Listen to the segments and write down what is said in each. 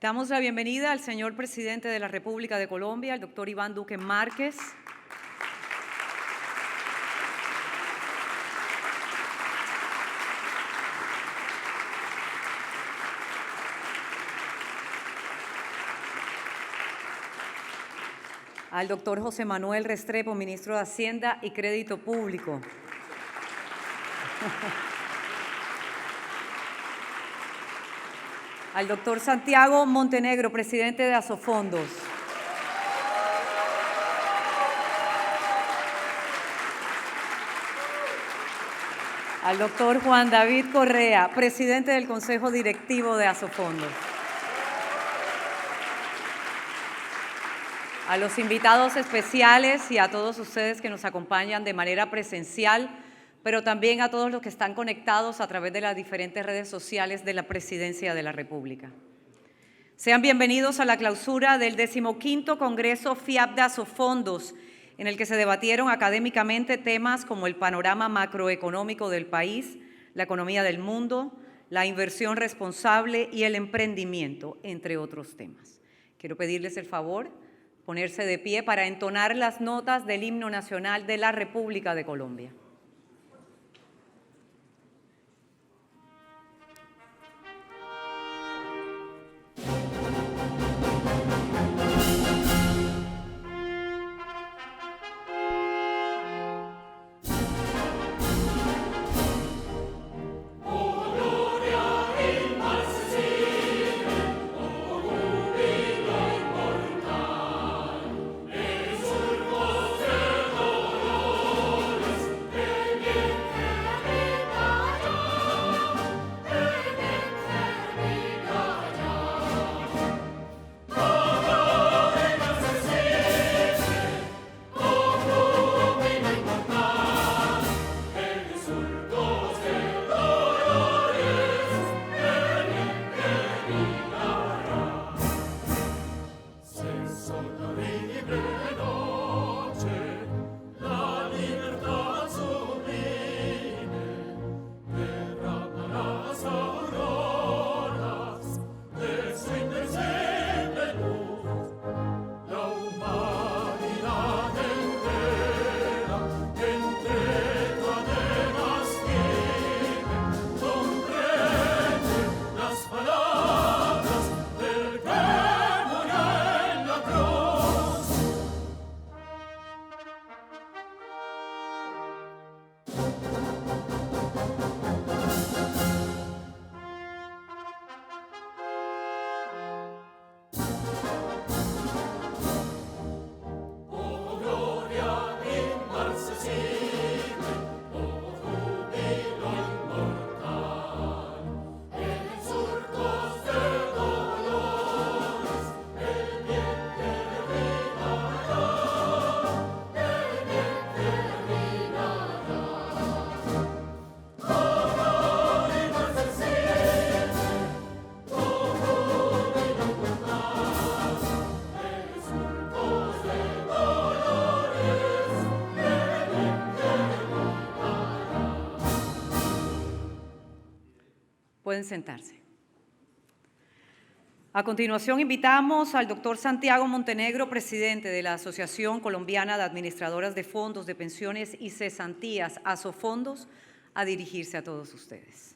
Damos la bienvenida al señor presidente de la República de Colombia, el doctor Iván Duque Márquez. Al doctor José Manuel Restrepo, ministro de Hacienda y Crédito Público. Al doctor Santiago Montenegro, presidente de Asofondos. Al doctor Juan David Correa, presidente del Consejo Directivo de Asofondos. A los invitados especiales y a todos ustedes que nos acompañan de manera presencial, pero también a todos los que están conectados a través de las diferentes redes sociales de la Presidencia de la República. Sean bienvenidos a la clausura del 15º Congreso FIAP de Asofondos, en el que se debatieron académicamente temas como el panorama macroeconómico del país, la economía del mundo, la inversión responsable y el emprendimiento, entre otros temas. Quiero pedirles el favor ponerse de pie para entonar las notas del himno nacional de la República de Colombia. Pueden sentarse. A continuación, invitamos al doctor Santiago Montenegro, presidente de la Asociación Colombiana de Administradoras de Fondos de Pensiones y Cesantías, Asofondos, a dirigirse a todos ustedes.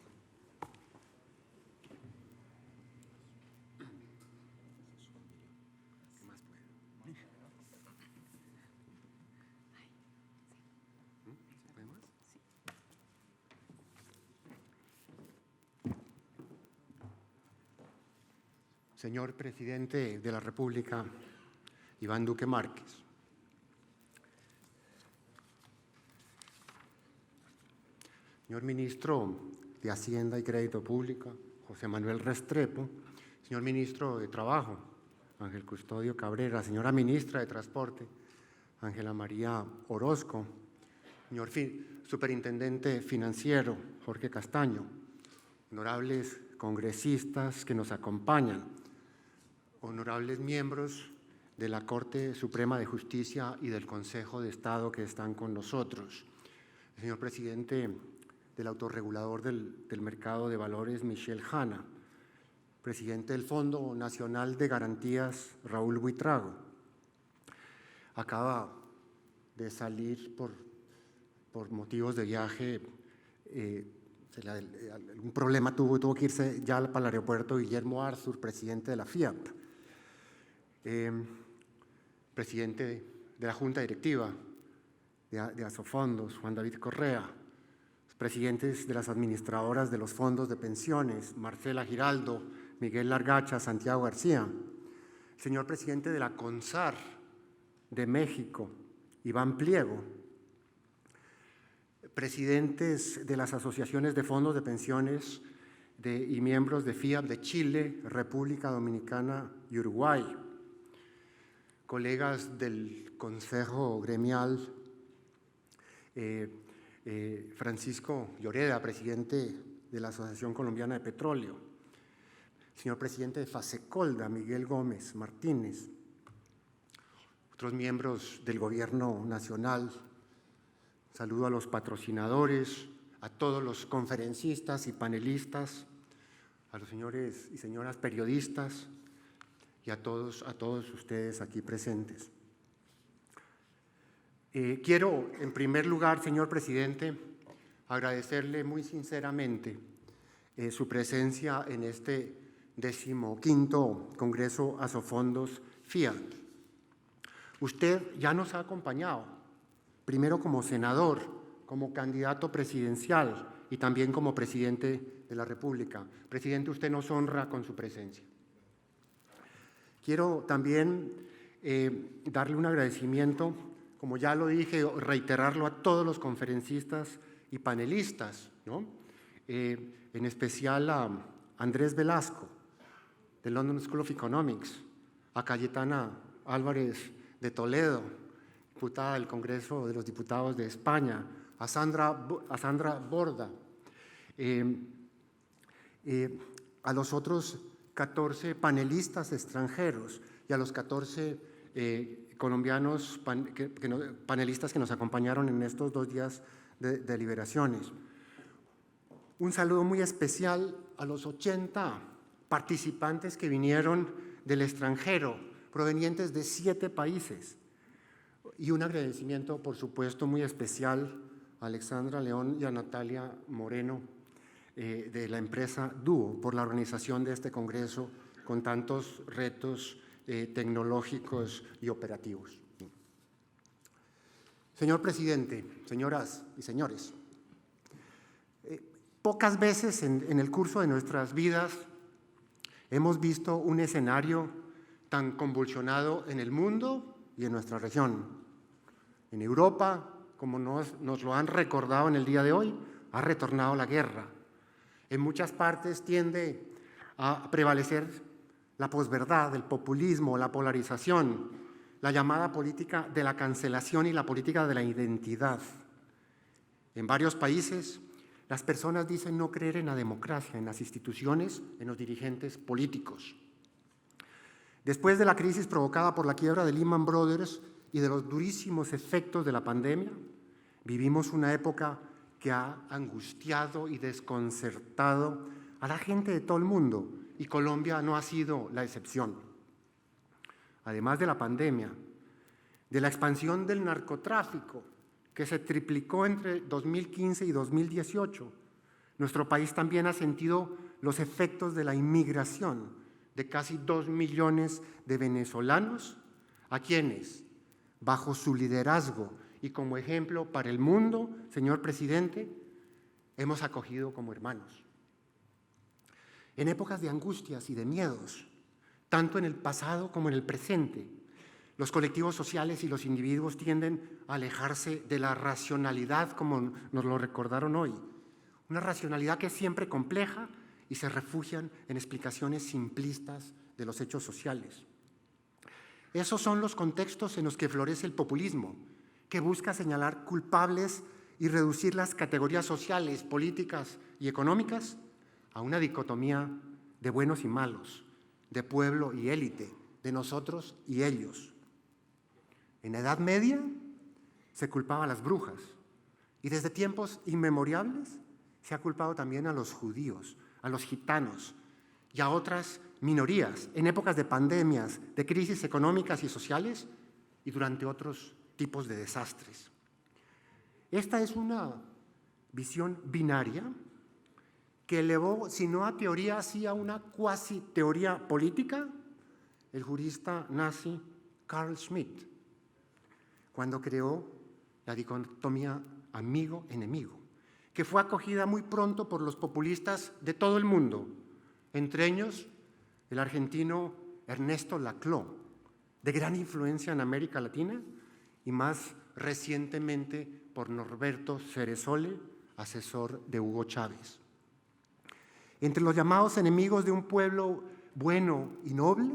Señor presidente de la República, Iván Duque Márquez. Señor ministro de Hacienda y Crédito Público, José Manuel Restrepo. Señor ministro de Trabajo, Ángel Custodio Cabrera. Señora ministra de Transporte, Ángela María Orozco. Señor superintendente financiero, Jorge Castaño. Honorables congresistas que nos acompañan. Honorables miembros de la Corte Suprema de Justicia y del Consejo de Estado que están con nosotros. El señor presidente del autorregulador del mercado de valores, Michel Hanna. presidente del Fondo Nacional de Garantías, Raúl Buitrago. Acaba de salir por motivos de viaje, un problema tuvo que irse ya para el aeropuerto Guillermo Arzur, presidente de la FIAP, presidente de la Junta Directiva de Asofondos, Juan David Correa, los presidentes de las administradoras de los fondos de pensiones, Marcela Giraldo, Miguel Largacha, Santiago García, el señor presidente de la CONSAR de México, Iván Pliego, presidentes de las asociaciones de fondos de pensiones y miembros de FIAP de Chile, República Dominicana y Uruguay, colegas del Consejo Gremial, Francisco Lloreda, presidente de la Asociación Colombiana de Petróleo, señor presidente de FASECOLDA, Miguel Gómez Martínez, otros miembros del Gobierno Nacional. Saludo a los patrocinadores, a todos los conferencistas y panelistas, a los señores y señoras periodistas y a todos ustedes aquí presentes. Quiero, en primer lugar, señor presidente, agradecerle muy sinceramente su presencia en este 15º Congreso Asofondos FIAP. Usted ya nos ha acompañado, primero como senador, como candidato presidencial y también como presidente de la República. Presidente, usted nos honra con su presencia. Quiero también darle un agradecimiento, como ya lo dije, reiterarlo a todos los conferencistas y panelistas, ¿no? En especial a Andrés Velasco, del London School of Economics, a Cayetana Álvarez de Toledo, diputada del Congreso de los Diputados de España, a Sandra Borda, a los otros 14 panelistas extranjeros y a los 14 colombianos panelistas que nos acompañaron en estos 2 días de deliberaciones. Un saludo muy especial a los 80 participantes que vinieron del extranjero, provenientes de 7 países. Y un agradecimiento, por supuesto, muy especial a Alexandra León y a Natalia Moreno de la empresa Duo por la organización de este congreso con tantos retos tecnológicos y operativos. Señor presidente, señoras y señores, pocas veces en el curso de nuestras vidas hemos visto un escenario tan convulsionado en el mundo y en nuestra región. En Europa, como nos lo han recordado en el día de hoy, ha retornado la guerra. En muchas partes tiende a prevalecer la posverdad, el populismo, la polarización, la llamada política de la cancelación y la política de la identidad. En varios países, las personas dicen no creer en la democracia, en las instituciones, en los dirigentes políticos. Después de la crisis provocada por la quiebra de Lehman Brothers y de los durísimos efectos de la pandemia, vivimos una época que ha angustiado y desconcertado a la gente de todo el mundo, y Colombia no ha sido la excepción. Además de la pandemia, de la expansión del narcotráfico, que se triplicó entre 2015 y 2018, nuestro país también ha sentido los efectos de la inmigración de casi 2 millones de venezolanos, a quienes, bajo su liderazgo y como ejemplo para el mundo, señor presidente, hemos acogido como hermanos. En épocas de angustias y de miedos, tanto en el pasado como en el presente, los colectivos sociales y los individuos tienden a alejarse de la racionalidad, como nos lo recordaron hoy, una racionalidad que es siempre compleja y se refugian en explicaciones simplistas de los hechos sociales. Esos son los contextos en los que florece el populismo, que busca señalar culpables y reducir las categorías sociales, políticas y económicas a una dicotomía de buenos y malos, de pueblo y élite, de nosotros y ellos. En la Edad Media se culpaba a las brujas y desde tiempos inmemorables se ha culpado también a los judíos, a los gitanos y a otras minorías en épocas de pandemias, de crisis económicas y sociales y durante otros tipos de desastres. Esta es una visión binaria que elevó, si no a teoría, sí a una cuasi teoría política, el jurista nazi Carl Schmitt, cuando creó la dicotomía amigo-enemigo, que fue acogida muy pronto por los populistas de todo el mundo, entre ellos el argentino Ernesto Laclau, de gran influencia en América Latina, y más recientemente por Norberto Ceresole, asesor de Hugo Chávez. Entre los llamados enemigos de un pueblo bueno y noble,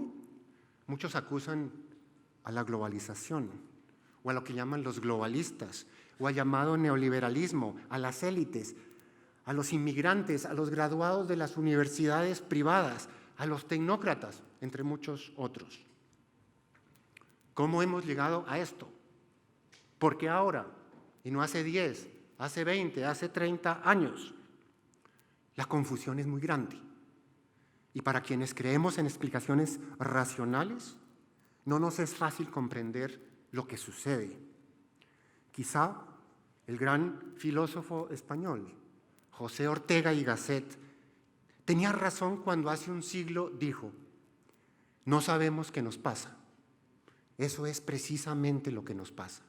muchos acusan a la globalización, o a lo que llaman los globalistas, o al llamado neoliberalismo, a las élites, a los inmigrantes, a los graduados de las universidades privadas, a los tecnócratas, entre muchos otros. ¿Cómo hemos llegado a esto? ¿Por qué ahora? Y no hace 10, hace 20, hace 30 años. La confusión es muy grande. Y para quienes creemos en explicaciones racionales, no nos es fácil comprender lo que sucede. Quizá el gran filósofo español, José Ortega y Gasset, tenía razón cuando hace un siglo dijo: no sabemos qué nos pasa. Eso es precisamente lo que nos pasa.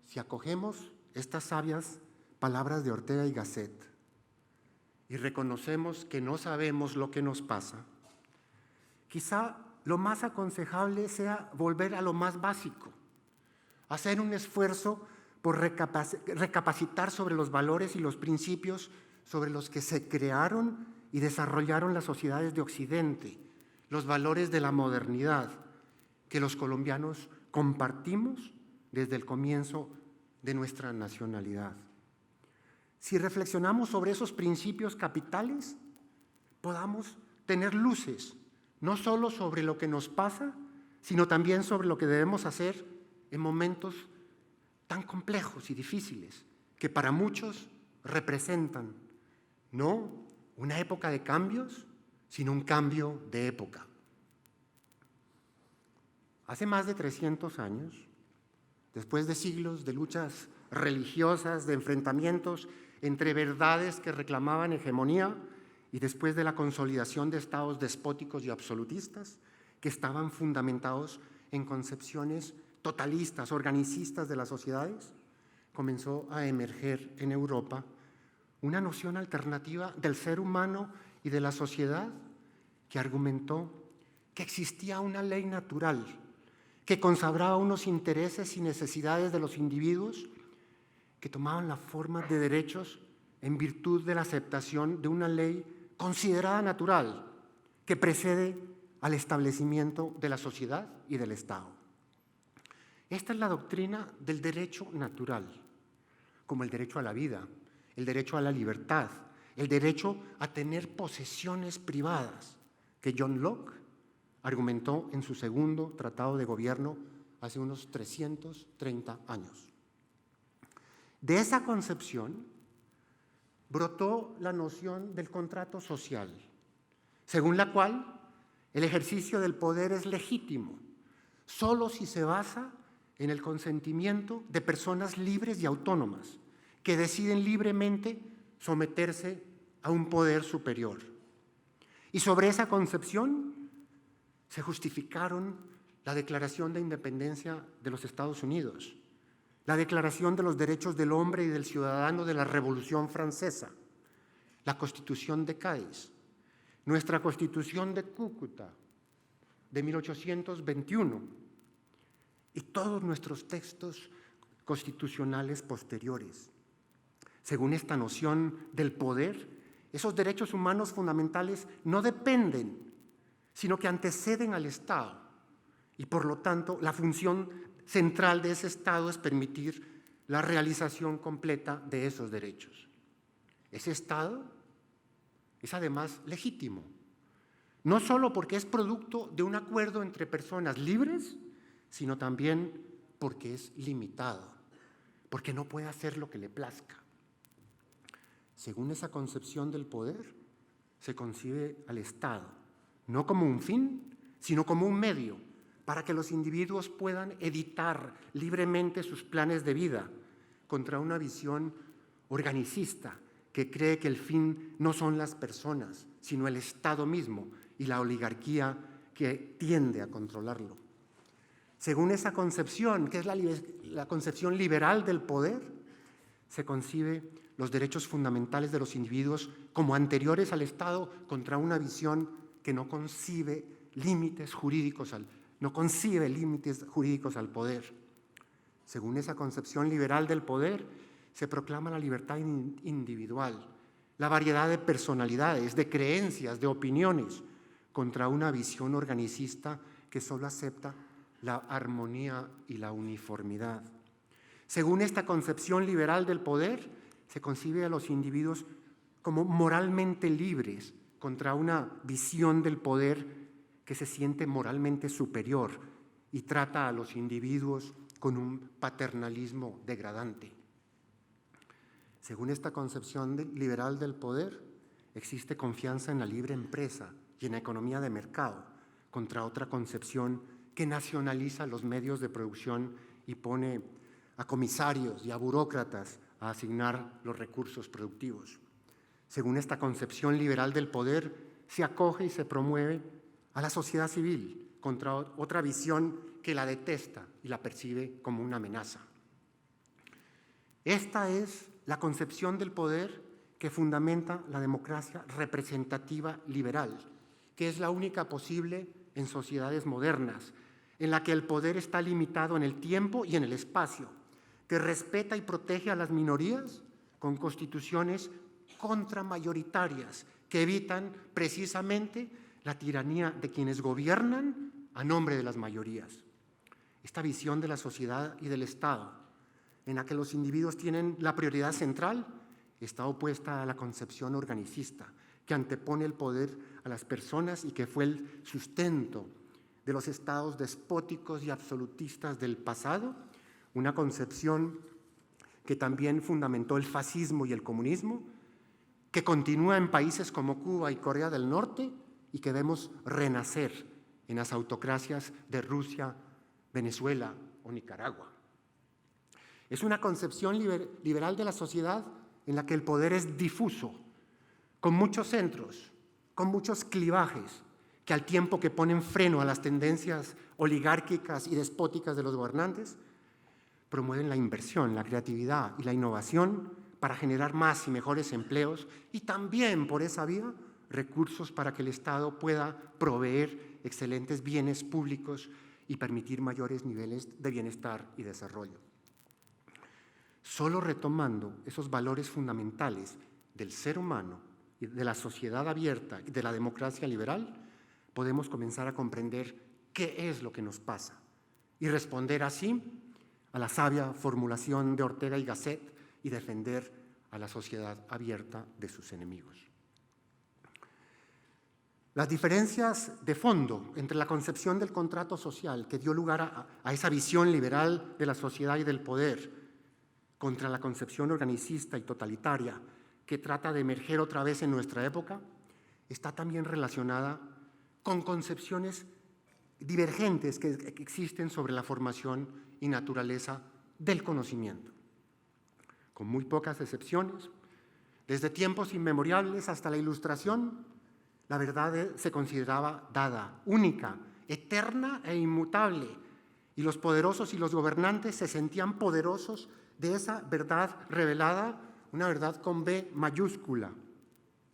Si acogemos estas sabias palabras de Ortega y Gasset y reconocemos que no sabemos lo que nos pasa, quizá lo más aconsejable sea volver a lo más básico, hacer un esfuerzo por recapacitar sobre los valores y los principios sobre los que se crearon y desarrollaron las sociedades de Occidente, los valores de la modernidad que los colombianos compartimos desde el comienzo de nuestra nacionalidad. Si reflexionamos sobre esos principios capitales, podamos tener luces, no solo sobre lo que nos pasa, sino también sobre lo que debemos hacer en momentos tan complejos y difíciles que para muchos representan no una época de cambios, sino un cambio de época. Hace más de 300 años, después de siglos de luchas religiosas, de enfrentamientos entre verdades que reclamaban hegemonía y después de la consolidación de estados despóticos y absolutistas que estaban fundamentados en concepciones totalistas, organicistas de las sociedades, comenzó a emerger en Europa una noción alternativa del ser humano y de la sociedad que argumentó que existía una ley natural que consagraba unos intereses y necesidades de los individuos que tomaban la forma de derechos en virtud de la aceptación de una ley considerada natural que precede al establecimiento de la sociedad y del Estado. Esta es la doctrina del derecho natural, como el derecho a la vida, el derecho a la libertad, el derecho a tener posesiones privadas, que John Locke argumentó en su segundo tratado de gobierno hace unos 330 años. De esa concepción brotó la noción del contrato social, según la cual el ejercicio del poder es legítimo solo si se basa en el consentimiento de personas libres y autónomas que deciden libremente someterse a un poder superior. Y sobre esa concepción se justificaron la Declaración de Independencia de los Estados Unidos, la Declaración de los Derechos del Hombre y del Ciudadano de la Revolución Francesa, la Constitución de Cádiz, nuestra Constitución de Cúcuta de 1821 y todos nuestros textos constitucionales posteriores. Según esta noción del poder, esos derechos humanos fundamentales no dependen, sino que anteceden al Estado y por lo tanto la función central de ese Estado es permitir la realización completa de esos derechos. Ese Estado es además legítimo, no solo porque es producto de un acuerdo entre personas libres, sino también porque es limitado, porque no puede hacer lo que le plazca. Según esa concepción del poder, se concibe al Estado, no como un fin, sino como un medio para que los individuos puedan editar libremente sus planes de vida contra una visión organicista que cree que el fin no son las personas, sino el Estado mismo y la oligarquía que tiende a controlarlo. Según esa concepción, que es la concepción liberal del poder, se concibe los derechos fundamentales de los individuos como anteriores al Estado contra una visión que no concibe límites jurídicos al poder. Según esa concepción liberal del poder, se proclama la libertad individual, la variedad de personalidades, de creencias, de opiniones, contra una visión organicista que solo acepta la armonía y la uniformidad. Según esta concepción liberal del poder, se concibe a los individuos como moralmente libres contra una visión del poder que se siente moralmente superior y trata a los individuos con un paternalismo degradante. Según esta concepción liberal del poder, existe confianza en la libre empresa y en la economía de mercado, contra otra concepción que nacionaliza los medios de producción y pone a comisarios y a burócratas a asignar los recursos productivos. Según esta concepción liberal del poder, se acoge y se promueve a la sociedad civil contra otra visión que la detesta y la percibe como una amenaza. Esta es la concepción del poder que fundamenta la democracia representativa liberal, que es la única posible en sociedades modernas, en la que el poder está limitado en el tiempo y en el espacio, que respeta y protege a las minorías con constituciones contramayoritarias que evitan precisamente la tiranía de quienes gobiernan a nombre de las mayorías. Esta visión de la sociedad y del Estado, en la que los individuos tienen la prioridad central, está opuesta a la concepción organicista, que antepone el poder a las personas y que fue el sustento de los estados despóticos y absolutistas del pasado, una concepción que también fundamentó el fascismo y el comunismo, que continúa en países como Cuba y Corea del Norte y que vemos renacer en las autocracias de Rusia, Venezuela o Nicaragua. Es una concepción liberal de la sociedad en la que el poder es difuso, con muchos centros, con muchos clivajes, que al tiempo que ponen freno a las tendencias oligárquicas y despóticas de los gobernantes, promueven la inversión, la creatividad y la innovación para generar más y mejores empleos y también, por esa vía, recursos para que el Estado pueda proveer excelentes bienes públicos y permitir mayores niveles de bienestar y desarrollo. Solo retomando esos valores fundamentales del ser humano y de la sociedad abierta y de la democracia liberal, podemos comenzar a comprender qué es lo que nos pasa y responder así a la sabia formulación de Ortega y Gasset y defender a la sociedad abierta de sus enemigos. Las diferencias de fondo entre la concepción del contrato social que dio lugar a esa visión liberal de la sociedad y del poder contra la concepción organicista y totalitaria que trata de emerger otra vez en nuestra época, está también relacionada con concepciones divergentes que existen sobre la formación y naturaleza del conocimiento. Con muy pocas excepciones, desde tiempos inmemoriales hasta la Ilustración, la verdad se consideraba dada, única, eterna e inmutable, y los poderosos y los gobernantes se sentían poderosos de esa verdad revelada, una verdad con B mayúscula.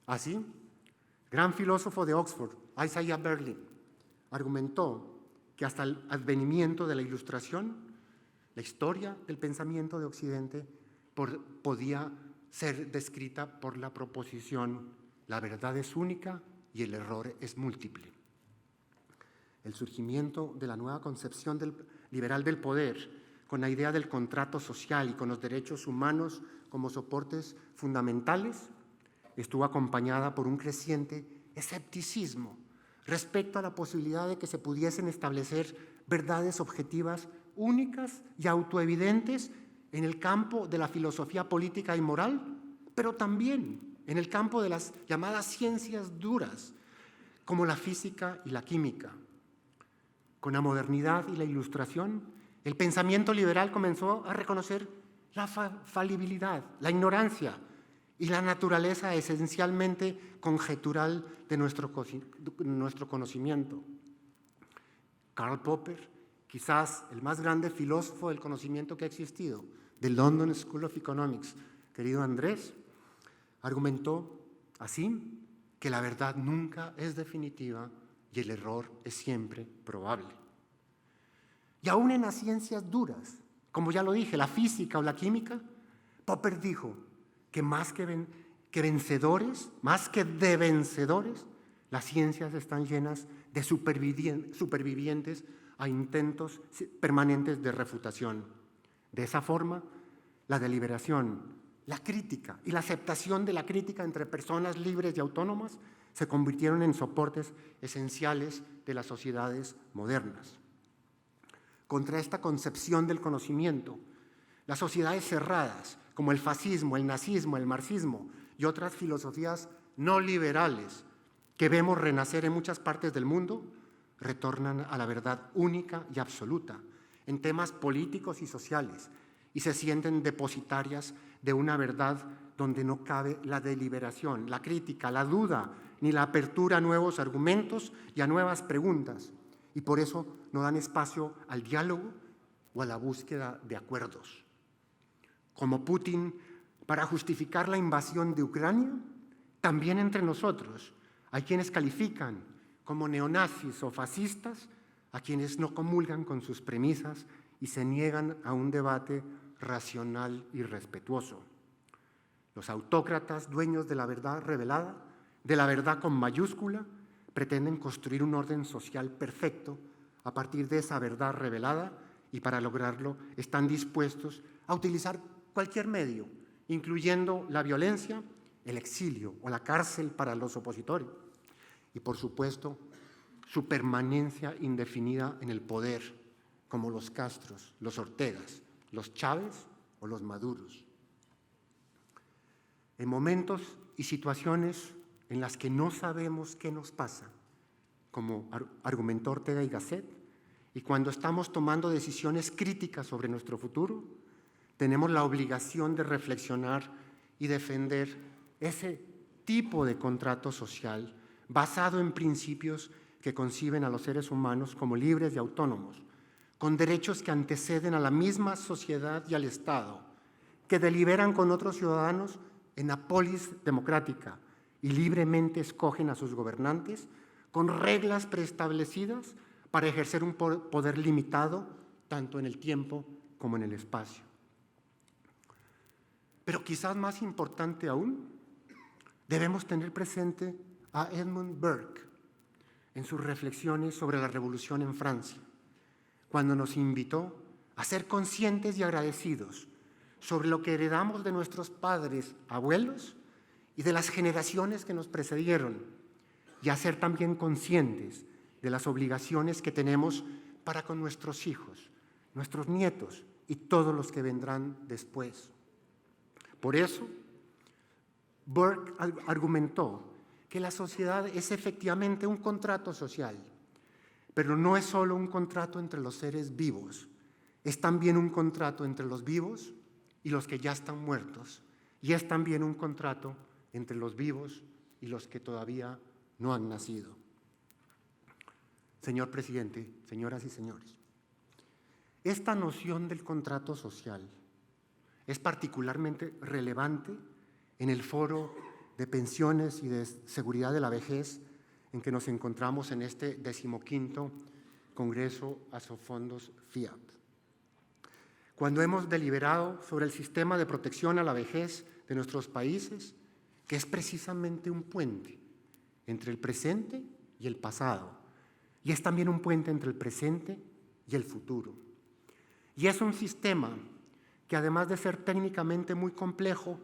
Así, gran filósofo de Oxford, Isaiah Berlin, argumentó que hasta el advenimiento de la Ilustración, la historia del pensamiento de Occidente podía ser descrita por la proposición: la verdad es única y el error es múltiple. El surgimiento de la nueva concepción liberal del poder, con la idea del contrato social y con los derechos humanos como soportes fundamentales, estuvo acompañada por un creciente escepticismo respecto a la posibilidad de que se pudiesen establecer verdades objetivas únicas y autoevidentes en el campo de la filosofía política y moral, pero también en el campo de las llamadas ciencias duras, como la física y la química. Con la modernidad y la ilustración, el pensamiento liberal comenzó a reconocer la falibilidad, la ignorancia y la naturaleza esencialmente conjetural de nuestro conocimiento. Karl Popper, quizás el más grande filósofo del conocimiento que ha existido, del London School of Economics, querido Andrés, argumentó así que la verdad nunca es definitiva y el error es siempre probable. Y aún en las ciencias duras, como ya lo dije, la física o la química, Popper dijo que más que vencedores, más que de vencedores, las ciencias están llenas de supervivientes a intentos permanentes de refutación. De esa forma, la deliberación, la crítica y la aceptación de la crítica entre personas libres y autónomas se convirtieron en soportes esenciales de las sociedades modernas. Contra esta concepción del conocimiento, las sociedades cerradas, como el fascismo, el nazismo, el marxismo y otras filosofías no liberales que vemos renacer en muchas partes del mundo, retornan a la verdad única y absoluta en temas políticos y sociales y se sienten depositarias de una verdad donde no cabe la deliberación, la crítica, la duda, ni la apertura a nuevos argumentos y a nuevas preguntas, y por eso no dan espacio al diálogo o a la búsqueda de acuerdos. Como Putin, para justificar la invasión de Ucrania, también entre nosotros hay quienes califican como neonazis o fascistas a quienes no comulgan con sus premisas y se niegan a un debate racional y respetuoso. Los autócratas, dueños de la verdad revelada, de la verdad con mayúscula, pretenden construir un orden social perfecto a partir de esa verdad revelada y para lograrlo están dispuestos a utilizar cualquier medio, incluyendo la violencia, el exilio o la cárcel para los opositores y, por supuesto, su permanencia indefinida en el poder, como los Castros, los Ortegas, los Chávez o los Maduros. En momentos y situaciones en las que no sabemos qué nos pasa, como argumentó Ortega y Gasset, y cuando estamos tomando decisiones críticas sobre nuestro futuro, tenemos la obligación de reflexionar y defender ese tipo de contrato social basado en principios que conciben a los seres humanos como libres y autónomos, con derechos que anteceden a la misma sociedad y al Estado, que deliberan con otros ciudadanos en la polis democrática y libremente escogen a sus gobernantes con reglas preestablecidas para ejercer un poder limitado tanto en el tiempo como en el espacio. Pero quizás más importante aún, debemos tener presente a Edmund Burke en sus reflexiones sobre la Revolución en Francia, cuando nos invitó a ser conscientes y agradecidos sobre lo que heredamos de nuestros padres, abuelos y de las generaciones que nos precedieron, y a ser también conscientes de las obligaciones que tenemos para con nuestros hijos, nuestros nietos y todos los que vendrán después. Por eso, Burke argumentó que la sociedad es efectivamente un contrato social, pero no es solo un contrato entre los seres vivos, es también un contrato entre los vivos y los que ya están muertos, y es también un contrato entre los vivos y los que todavía no han nacido. Señor presidente, señoras y señores, esta noción del contrato social es particularmente relevante en el foro de pensiones y de seguridad de la vejez en que nos encontramos en este 15º Congreso Asofondos Fiat. Cuando hemos deliberado sobre el sistema de protección a la vejez de nuestros países, que es precisamente un puente entre el presente y el pasado, y es también un puente entre el presente y el futuro. Y es un sistema que, además de ser técnicamente muy complejo,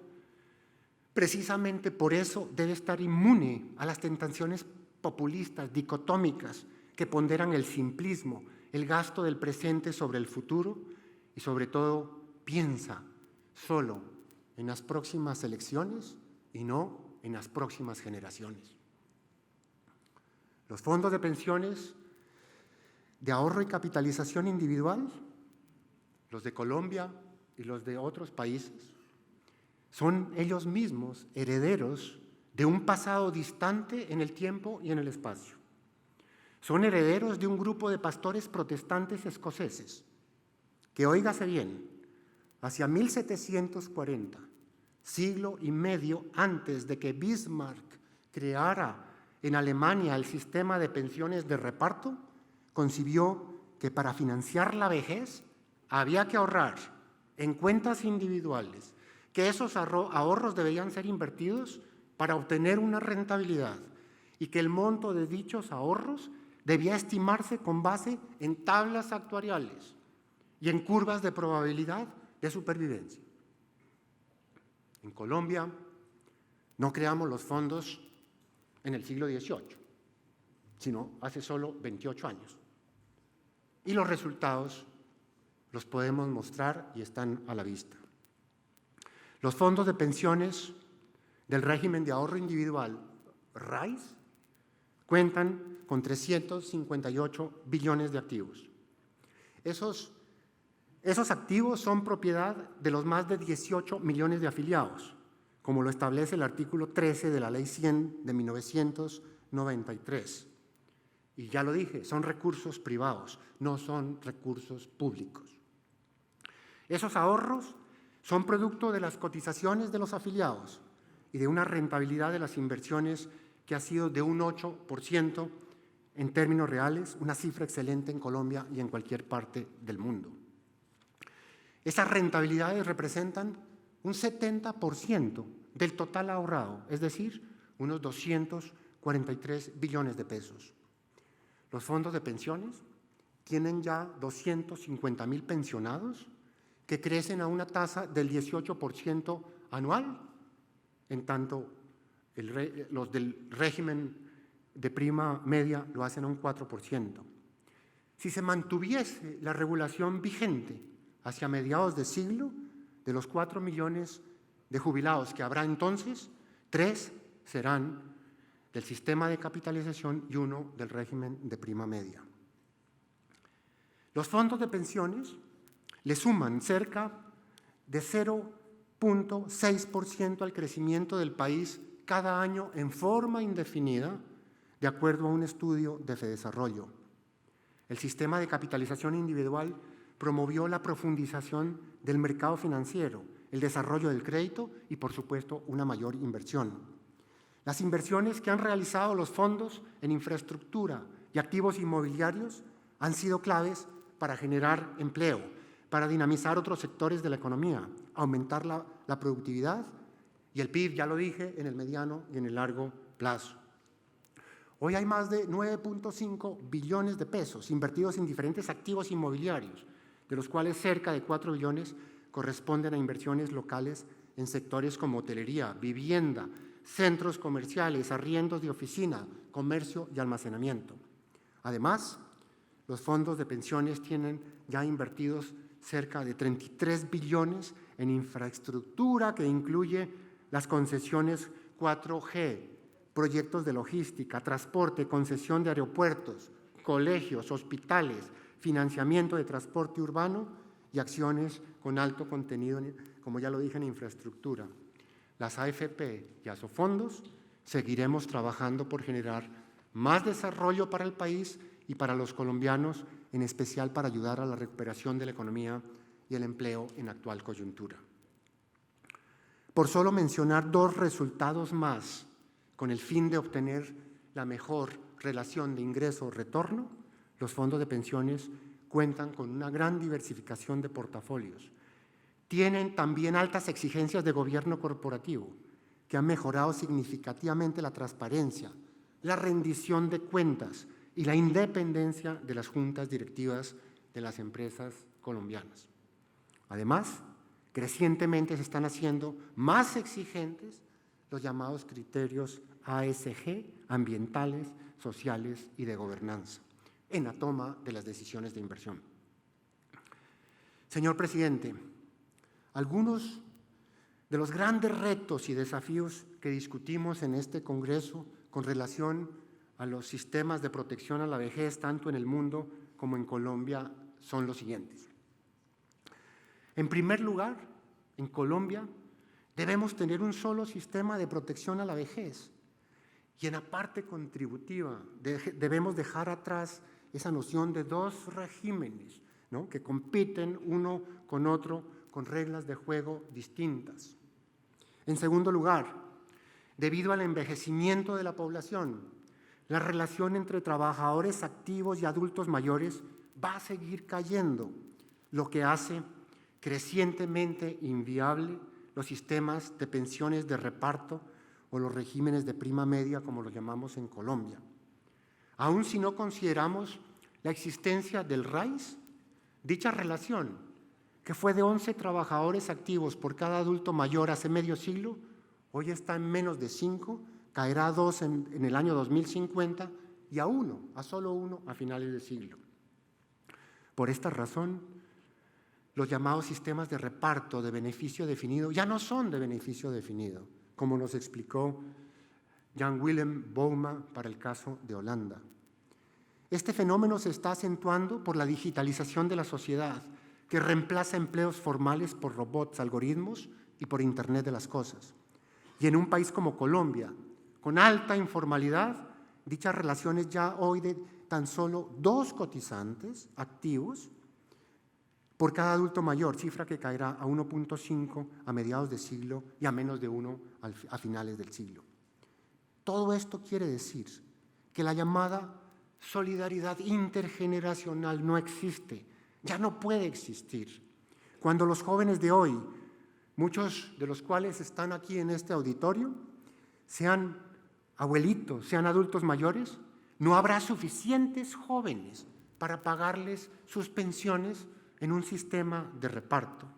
precisamente por eso debe estar inmune a las tentaciones populistas, dicotómicas, que ponderan el simplismo, el gasto del presente sobre el futuro y, sobre todo, piensa solo en las próximas elecciones y no en las próximas generaciones. Los fondos de pensiones de ahorro y capitalización individual, los de Colombia y los de otros países, son ellos mismos herederos de un pasado distante en el tiempo y en el espacio. Son herederos de un grupo de pastores protestantes escoceses que, óigase bien, hacia 1740, siglo y medio antes de que Bismarck creara en Alemania el sistema de pensiones de reparto, concibió que para financiar la vejez había que ahorrar en cuentas individuales, que esos ahorros debían ser invertidos para obtener una rentabilidad y que el monto de dichos ahorros debía estimarse con base en tablas actuariales y en curvas de probabilidad de supervivencia. En Colombia no creamos los fondos en el siglo XVIII, sino hace solo 28 años. Y los resultados los podemos mostrar y están a la vista. Los fondos de pensiones del régimen de ahorro individual, RAIS, cuentan con 358 billones de activos. Esos activos son propiedad de los más de 18 millones de afiliados, como lo establece el artículo 13 de la Ley 100 de 1993. Y ya lo dije, son recursos privados, no son recursos públicos. Esos ahorros son producto de las cotizaciones de los afiliados y de una rentabilidad de las inversiones que ha sido de un 8% en términos reales, una cifra excelente en Colombia y en cualquier parte del mundo. Esas rentabilidades representan un 70% del total ahorrado, es decir, unos 243 billones de pesos. Los fondos de pensiones tienen ya 250,000 pensionados que crecen a una tasa del 18% anual, en tanto los del régimen de prima media lo hacen a un 4%. Si se mantuviese la regulación vigente hacia mediados de siglo, de los 4 millones de jubilados que habrá entonces, 3 serán del sistema de capitalización y 1 del régimen de prima media. Los fondos de pensiones le suman cerca de 0.6% al crecimiento del país cada año en forma indefinida, de acuerdo a un estudio de Fedesarrollo. El sistema de capitalización individual promovió la profundización del mercado financiero, el desarrollo del crédito y, por supuesto, una mayor inversión. Las inversiones que han realizado los fondos en infraestructura y activos inmobiliarios han sido claves para generar empleo, para dinamizar otros sectores de la economía, aumentar la productividad y el PIB, ya lo dije, en el mediano y en el largo plazo. Hoy hay más de 9.5 billones de pesos invertidos en diferentes activos inmobiliarios, de los cuales cerca de 4 billones corresponden a inversiones locales en sectores como hotelería, vivienda, centros comerciales, arriendos de oficina, comercio y almacenamiento. Además, los fondos de pensiones tienen ya invertidos cerca de 33 billones en infraestructura que incluye las concesiones 4G, proyectos de logística, transporte, concesión de aeropuertos, colegios, hospitales, financiamiento de transporte urbano y acciones con alto contenido, como ya lo dije, en infraestructura. Las AFP y Asofondos seguiremos trabajando por generar más desarrollo para el país y para los colombianos, en especial para ayudar a la recuperación de la economía y el empleo en actual coyuntura. Por solo mencionar 2 resultados más, con el fin de obtener la mejor relación de ingreso-retorno, los fondos de pensiones cuentan con una gran diversificación de portafolios. Tienen también altas exigencias de gobierno corporativo, que han mejorado significativamente la transparencia, la rendición de cuentas y la independencia de las juntas directivas de las empresas colombianas. Además, crecientemente se están haciendo más exigentes los llamados criterios ASG, ambientales, sociales y de gobernanza, en la toma de las decisiones de inversión. Señor presidente, algunos de los grandes retos y desafíos que discutimos en este Congreso con relación a los sistemas de protección a la vejez, tanto en el mundo como en Colombia, son los siguientes. En primer lugar, en Colombia debemos tener un solo sistema de protección a la vejez y en la parte contributiva debemos dejar atrás esa noción de dos regímenes, ¿no?, que compiten uno con otro con reglas de juego distintas. En segundo lugar, debido al envejecimiento de la población, la relación entre trabajadores activos y adultos mayores va a seguir cayendo, lo que hace crecientemente inviable los sistemas de pensiones de reparto o los regímenes de prima media, como lo llamamos en Colombia. Aun si no consideramos la existencia del RAIS, dicha relación, que fue de 11 trabajadores activos por cada adulto mayor hace medio siglo, hoy está en menos de 5, caerá a 2 en el año 2050 y a solo uno a finales de siglo. Por esta razón, los llamados sistemas de reparto de beneficio definido ya no son de beneficio definido, como nos explicó Jan Willem Bouma para el caso de Holanda. Este fenómeno se está acentuando por la digitalización de la sociedad, que reemplaza empleos formales por robots, algoritmos y por Internet de las cosas. Y en un país como Colombia, con alta informalidad, dichas relaciones ya hoy de tan solo 2 cotizantes activos por cada adulto mayor, cifra que caerá a 1.5 a mediados de siglo y a menos de 1 a finales del siglo. Todo esto quiere decir que la llamada solidaridad intergeneracional no existe, ya no puede existir. Cuando los jóvenes de hoy, muchos de los cuales están aquí en este auditorio, sean abuelitos, sean adultos mayores, no habrá suficientes jóvenes para pagarles sus pensiones en un sistema de reparto.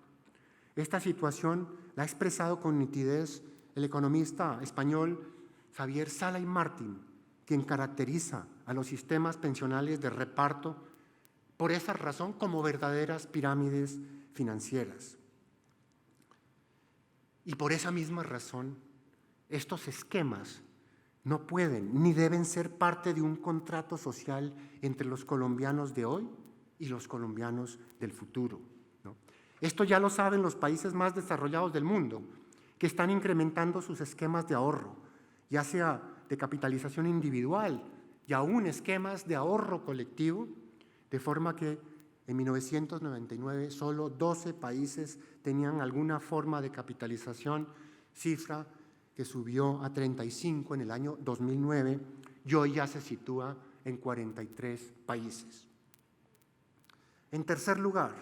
Esta situación la ha expresado con nitidez el economista español Javier Sala y Martín, quien caracteriza a los sistemas pensionales de reparto por esa razón como verdaderas pirámides financieras. Y por esa misma razón, estos esquemas no pueden ni deben ser parte de un contrato social entre los colombianos de hoy y los colombianos del futuro, ¿no? Esto ya lo saben los países más desarrollados del mundo, que están incrementando sus esquemas de ahorro, ya sea de capitalización individual y aún esquemas de ahorro colectivo, de forma que en 1999 solo 12 países tenían alguna forma de capitalización, cifra que subió a 35 en el año 2009 y hoy ya se sitúa en 43 países. En tercer lugar,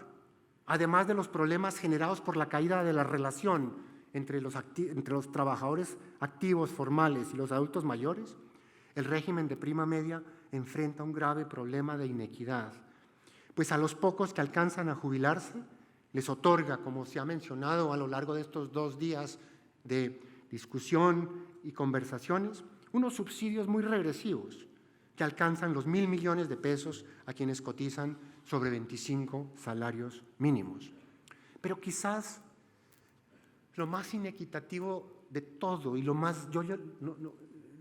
además de los problemas generados por la caída de la relación entre los trabajadores activos formales y los adultos mayores, el régimen de prima media enfrenta un grave problema de inequidad, pues a los pocos que alcanzan a jubilarse les otorga, como se ha mencionado a lo largo de estos 2 días de discusión y conversaciones, unos subsidios muy regresivos que alcanzan los 1.000 millones de pesos a quienes cotizan sobre 25 salarios mínimos. Pero quizás lo más inequitativo de todo y lo más, yo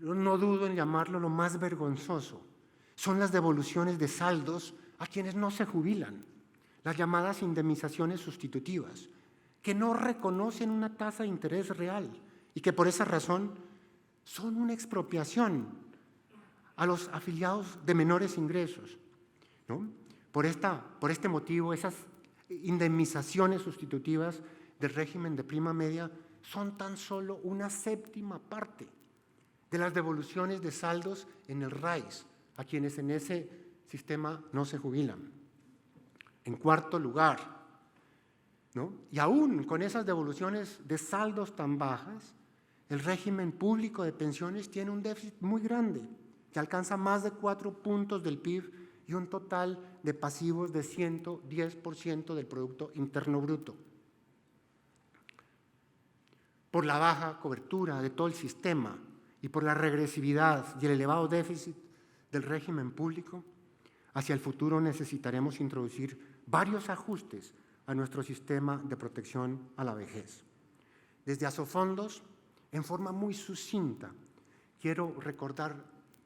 no dudo en llamarlo lo más vergonzoso, son las devoluciones de saldos a quienes no se jubilan, las llamadas indemnizaciones sustitutivas, que no reconocen una tasa de interés real y que por esa razón son una expropiación a los afiliados de menores ingresos, ¿no? Por este motivo, esas indemnizaciones sustitutivas del régimen de prima media son tan solo una 7ª parte de las devoluciones de saldos en el RAIS a quienes en ese sistema no se jubilan. En cuarto lugar, ¿no?, y aún con esas devoluciones de saldos tan bajas, el régimen público de pensiones tiene un déficit muy grande que alcanza más de 4 puntos del PIB y un total de pasivos de 110% del Producto Interno Bruto. Por la baja cobertura de todo el sistema y por la regresividad y el elevado déficit del régimen público, hacia el futuro necesitaremos introducir varios ajustes a nuestro sistema de protección a la vejez. Desde Asofondos, en forma muy sucinta, quiero recordar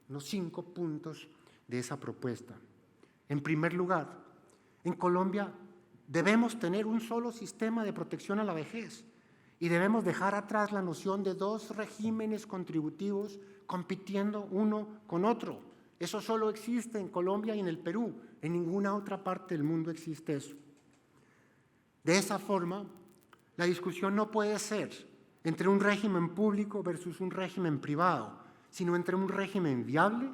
los 5 puntos de esa propuesta. En primer lugar, en Colombia debemos tener un solo sistema de protección a la vejez y debemos dejar atrás la noción de 2 regímenes contributivos compitiendo uno con otro. Eso solo existe en Colombia y en el Perú. En ninguna otra parte del mundo existe eso. De esa forma, la discusión no puede ser entre un régimen público versus un régimen privado, sino entre un régimen viable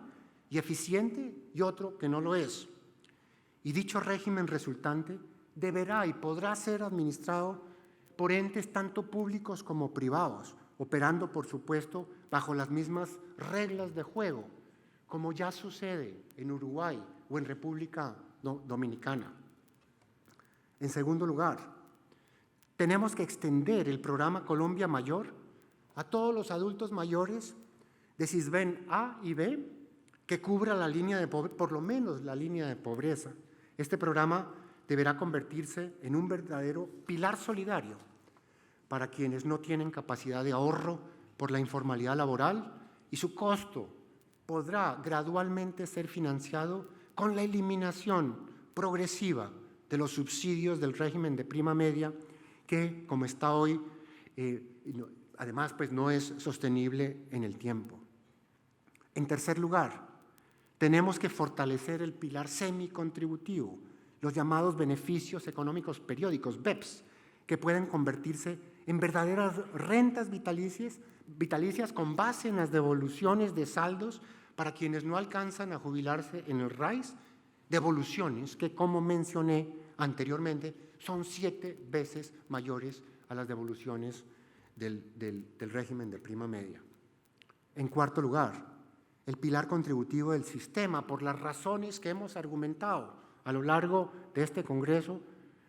y eficiente y otro que no lo es. Y dicho régimen resultante deberá y podrá ser administrado por entes tanto públicos como privados, operando, por supuesto, bajo las mismas reglas de juego, como ya sucede en Uruguay o en República Dominicana. En segundo lugar, tenemos que extender el programa Colombia Mayor a todos los adultos mayores de Sisbén A y B que cubra la línea de pobreza, por lo menos la línea de pobreza. Este programa deberá convertirse en un verdadero pilar solidario para quienes no tienen capacidad de ahorro por la informalidad laboral y su costo podrá gradualmente ser financiado con la eliminación progresiva de los subsidios del régimen de prima media que, como está hoy, además pues no es sostenible en el tiempo. En tercer lugar, tenemos que fortalecer el pilar semicontributivo, los llamados beneficios económicos periódicos, BEPS, que pueden convertirse en verdaderas rentas vitalicias con base en las devoluciones de saldos para quienes no alcanzan a jubilarse en el RAIS, devoluciones que, como mencioné anteriormente, son 7 veces mayores a las devoluciones del régimen de prima media. En cuarto lugar, el pilar contributivo del sistema, por las razones que hemos argumentado a lo largo de este Congreso,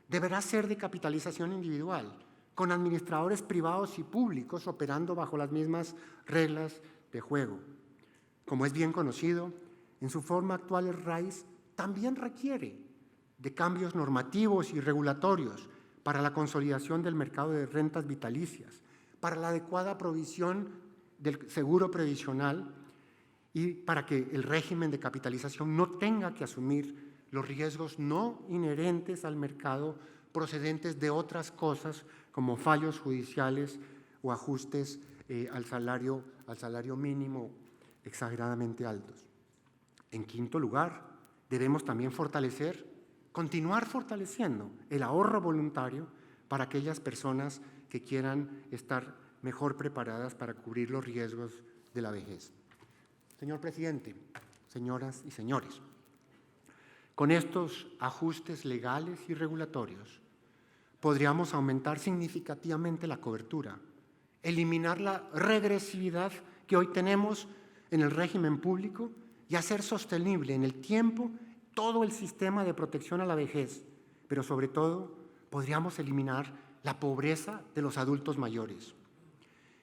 deberá ser de capitalización individual, con administradores privados y públicos operando bajo las mismas reglas de juego. Como es bien conocido, en su forma actual el RAIS también requiere de cambios normativos y regulatorios para la consolidación del mercado de rentas vitalicias, para la adecuada provisión del seguro previsional y para que el régimen de capitalización no tenga que asumir los riesgos no inherentes al mercado procedentes de otras cosas como fallos judiciales o ajustes al salario mínimo exageradamente altos. En quinto lugar, debemos también continuar fortaleciendo el ahorro voluntario para aquellas personas que quieran estar mejor preparadas para cubrir los riesgos de la vejez. Señor presidente, señoras y señores, con estos ajustes legales y regulatorios podríamos aumentar significativamente la cobertura, eliminar la regresividad que hoy tenemos en el régimen público y hacer sostenible en el tiempo todo el sistema de protección a la vejez, pero sobre todo podríamos eliminar la pobreza de los adultos mayores.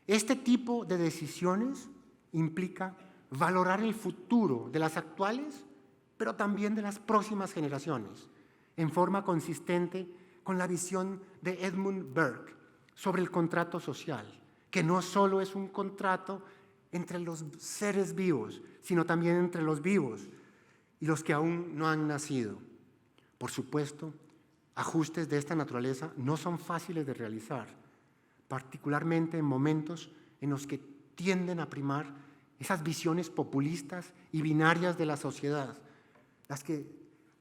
Este tipo de decisiones implica valorar el futuro de las actuales, pero también de las próximas generaciones, en forma consistente con la visión de Edmund Burke sobre el contrato social, que no solo es un contrato entre los seres vivos, sino también entre los vivos y los que aún no han nacido. Por supuesto, ajustes de esta naturaleza no son fáciles de realizar, particularmente en momentos en los que tienden a primar esas visiones populistas y binarias de la sociedad, las que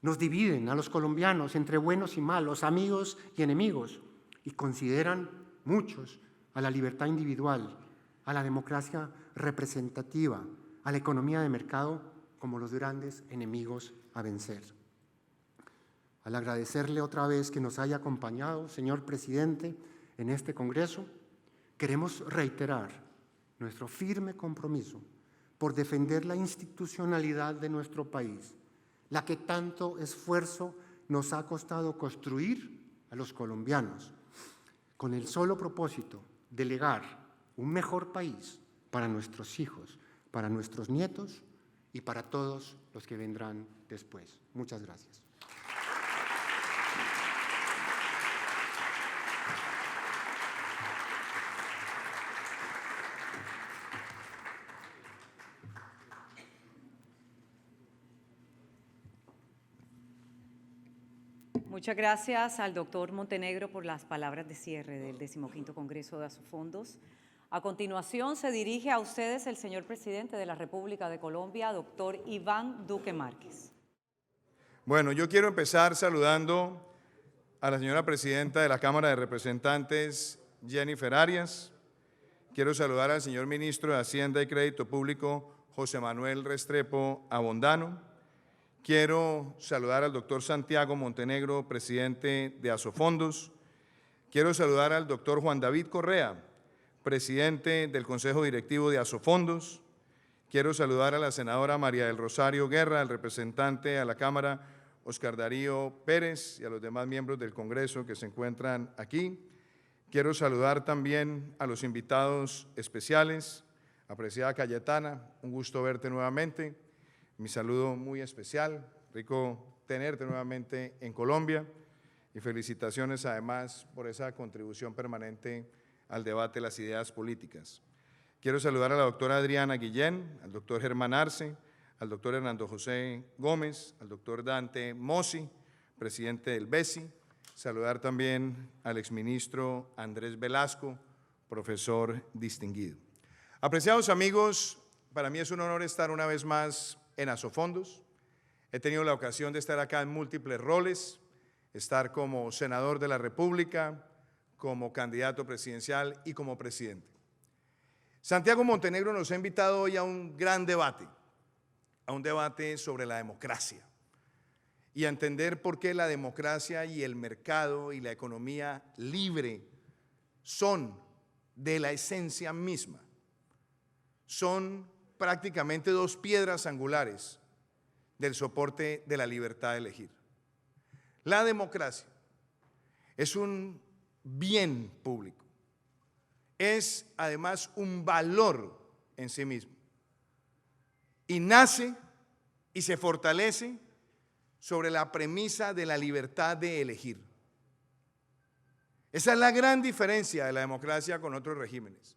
nos dividen a los colombianos entre buenos y malos, amigos y enemigos, y consideran muchos a la libertad individual, a la democracia representativa, a la economía de mercado como los grandes enemigos a vencer. Al agradecerle otra vez que nos haya acompañado, señor presidente, en este Congreso, queremos reiterar nuestro firme compromiso por defender la institucionalidad de nuestro país, la que tanto esfuerzo nos ha costado construir a los colombianos, con el solo propósito de legar un mejor país para nuestros hijos, para nuestros nietos y para todos los que vendrán después. Muchas gracias. Muchas gracias al doctor Montenegro por las palabras de cierre del 15º Congreso de Asofondos. A continuación se dirige a ustedes el señor presidente de la República de Colombia, doctor Iván Duque Márquez. Bueno, yo quiero empezar saludando a la señora presidenta de la Cámara de Representantes, Jennifer Arias. Quiero saludar al señor ministro de Hacienda y Crédito Público, José Manuel Restrepo Abondano. Quiero saludar al doctor Santiago Montenegro, presidente de Asofondos. Quiero saludar al doctor Juan David Correa, presidente del Consejo Directivo de Asofondos. Quiero saludar a la senadora María del Rosario Guerra, al representante a la Cámara, Oscar Darío Pérez, y a los demás miembros del Congreso que se encuentran aquí. Quiero saludar también a los invitados especiales, apreciada Cayetana, un gusto verte nuevamente. Mi saludo muy especial, rico tenerte nuevamente en Colombia y felicitaciones además por esa contribución permanente al debate de las ideas políticas. Quiero saludar a la doctora Adriana Guillén, al doctor Germán Arce, al doctor Hernando José Gómez, al doctor Dante Mossi, presidente del BESI. Saludar también al exministro Andrés Velasco, profesor distinguido. Apreciados amigos, para mí es un honor estar una vez más en Asofondos. He tenido la ocasión de estar acá en múltiples roles, estar como senador de la República, como candidato presidencial y como presidente. Santiago Montenegro nos ha invitado hoy a un gran debate, a un debate sobre la democracia y a entender por qué la democracia y el mercado y la economía libre son de la esencia misma. Son prácticamente dos piedras angulares del soporte de la libertad de elegir. La democracia es un bien público, es además un valor en sí mismo y nace y se fortalece sobre la premisa de la libertad de elegir. Esa es la gran diferencia de la democracia con otros regímenes.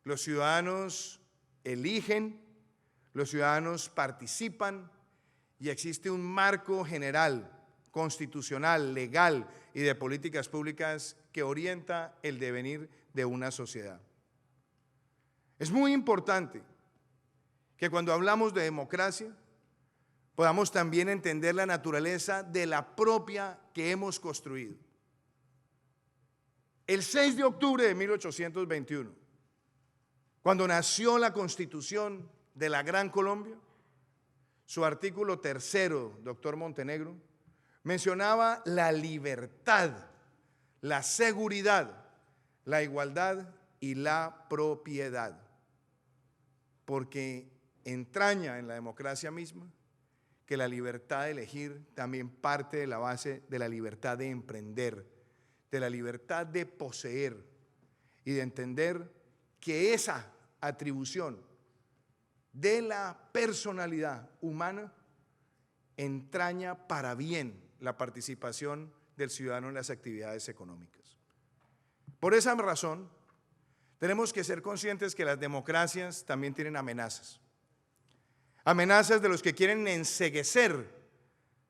Los ciudadanos eligen, los ciudadanos participan y existe un marco general, constitucional, legal y de políticas públicas que orienta el devenir de una sociedad. Es muy importante que cuando hablamos de democracia podamos también entender la naturaleza de la propia que hemos construido. El 6 de octubre de 1821, cuando nació la Constitución de la Gran Colombia, su artículo 3º, doctor Montenegro, mencionaba la libertad, la seguridad, la igualdad y la propiedad, porque entraña en la democracia misma que la libertad de elegir también parte de la base de la libertad de emprender, de la libertad de poseer y de entender que esa atribución de la personalidad humana entraña para bien la participación del ciudadano en las actividades económicas. Por esa razón, tenemos que ser conscientes que las democracias también tienen amenazas. Amenazas de los que quieren enceguecer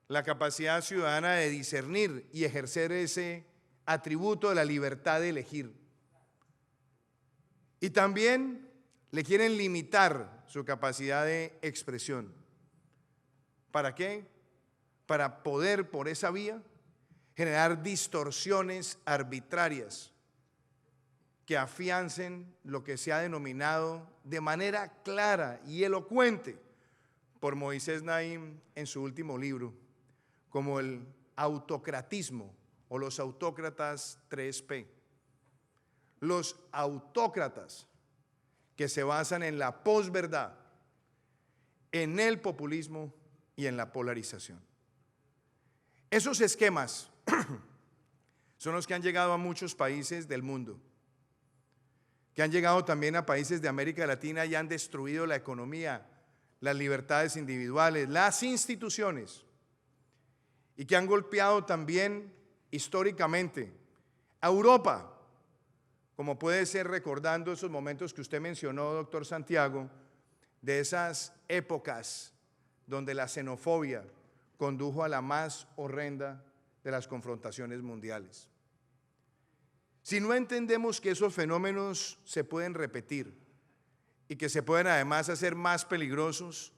la capacidad ciudadana de discernir y ejercer ese atributo de la libertad de elegir. Y también le quieren limitar su capacidad de expresión. ¿Para qué? Para poder, por esa vía, generar distorsiones arbitrarias que afiancen lo que se ha denominado de manera clara y elocuente por Moisés Naim en su último libro, como el autocratismo o los autócratas 3P. Los autócratas que se basan en la posverdad, en el populismo y en la polarización. Esos esquemas son los que han llegado a muchos países del mundo, que han llegado también a países de América Latina y han destruido la economía, las libertades individuales, las instituciones, y que han golpeado también históricamente a Europa, como puede ser recordando esos momentos que usted mencionó, doctor Santiago, de esas épocas donde la xenofobia condujo a la más horrenda de las confrontaciones mundiales. Si no entendemos que esos fenómenos se pueden repetir y que se pueden además hacer más peligrosos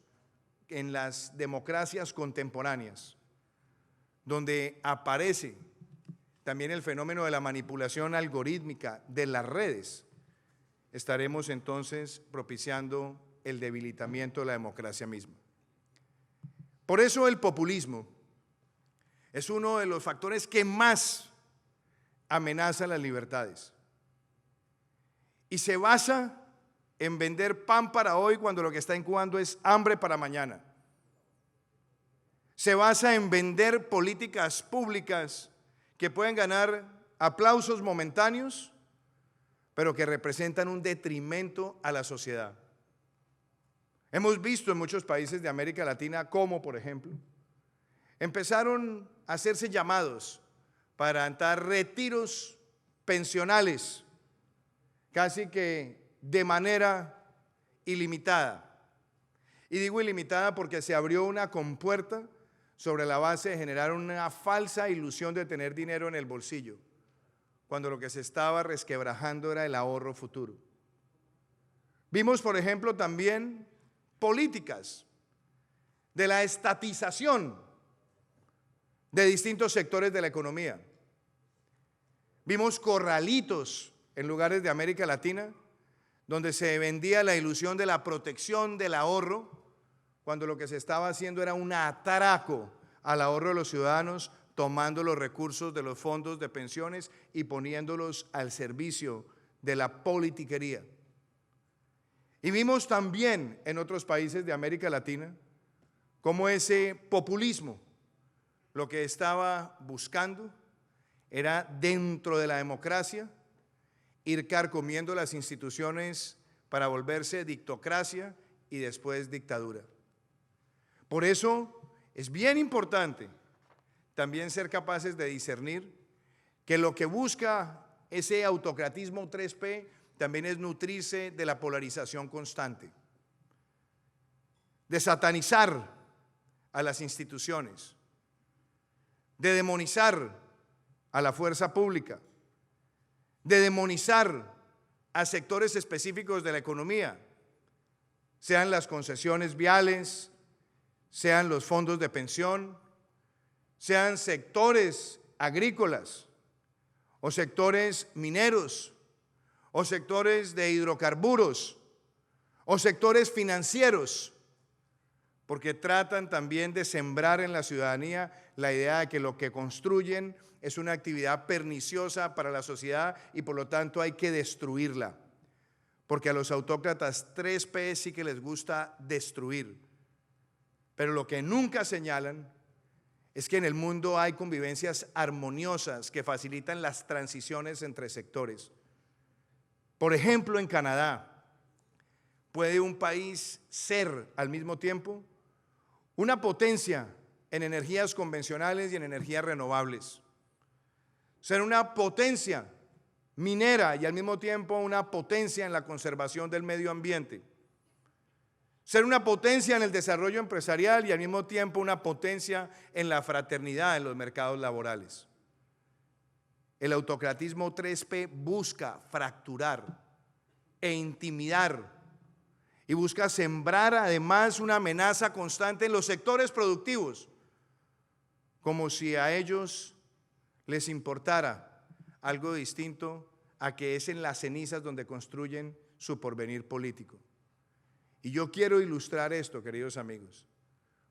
en las democracias contemporáneas, donde aparece también el fenómeno de la manipulación algorítmica de las redes, estaremos entonces propiciando el debilitamiento de la democracia misma. Por eso el populismo es uno de los factores que más amenaza las libertades y se basa en vender pan para hoy cuando lo que está incubando es hambre para mañana. Se basa en vender políticas públicas que pueden ganar aplausos momentáneos, pero que representan un detrimento a la sociedad. Hemos visto en muchos países de América Latina cómo, por ejemplo, empezaron a hacerse llamados para dar retiros pensionales, casi que de manera ilimitada. Y digo ilimitada porque se abrió una compuerta sobre la base de generar una falsa ilusión de tener dinero en el bolsillo, cuando lo que se estaba resquebrajando era el ahorro futuro. Vimos, por ejemplo, también políticas de la estatización de distintos sectores de la economía. Vimos corralitos en lugares de América Latina donde se vendía la ilusión de la protección del ahorro, cuando lo que se estaba haciendo era un atraco al ahorro de los ciudadanos, tomando los recursos de los fondos de pensiones y poniéndolos al servicio de la politiquería. Y vimos también en otros países de América Latina cómo ese populismo lo que estaba buscando era, dentro de la democracia, ir carcomiendo las instituciones para volverse dictocracia y después dictadura. Por eso es bien importante también ser capaces de discernir que lo que busca ese autocratismo 3P también es nutrirse de la polarización constante, de satanizar a las instituciones, de demonizar a la fuerza pública, de demonizar a sectores específicos de la economía, sean las concesiones viales, sean los fondos de pensión, sean sectores agrícolas o sectores mineros o sectores de hidrocarburos o sectores financieros, porque tratan también de sembrar en la ciudadanía la idea de que lo que construyen es una actividad perniciosa para la sociedad y por lo tanto hay que destruirla, porque a los autócratas 3P sí que les gusta destruir, pero lo que nunca señalan es que en el mundo hay convivencias armoniosas que facilitan las transiciones entre sectores. Por ejemplo, en Canadá, ¿puede un país ser al mismo tiempo una potencia en energías convencionales y en energías renovables? Ser una potencia minera y al mismo tiempo una potencia en la conservación del medio ambiente. Ser una potencia en el desarrollo empresarial y al mismo tiempo una potencia en la fraternidad en los mercados laborales. El autocratismo 3P busca fracturar e intimidar y busca sembrar además una amenaza constante en los sectores productivos, como si a ellos les importara algo distinto a que es en las cenizas donde construyen su porvenir político. Y yo quiero ilustrar esto, queridos amigos,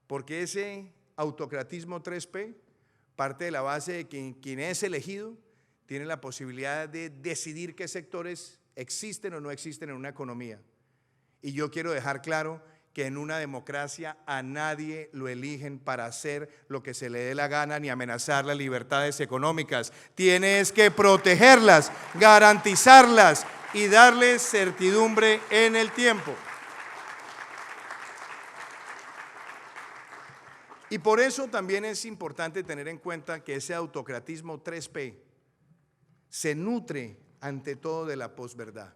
porque ese autocratismo 3P parte de la base de que quien es elegido tiene la posibilidad de decidir qué sectores existen o no existen en una economía. Y yo quiero dejar claro que en una democracia a nadie lo eligen para hacer lo que se le dé la gana ni amenazar las libertades económicas. Tienes que protegerlas, garantizarlas y darles certidumbre en el tiempo. Y por eso también es importante tener en cuenta que ese autocratismo 3P se nutre ante todo de la posverdad.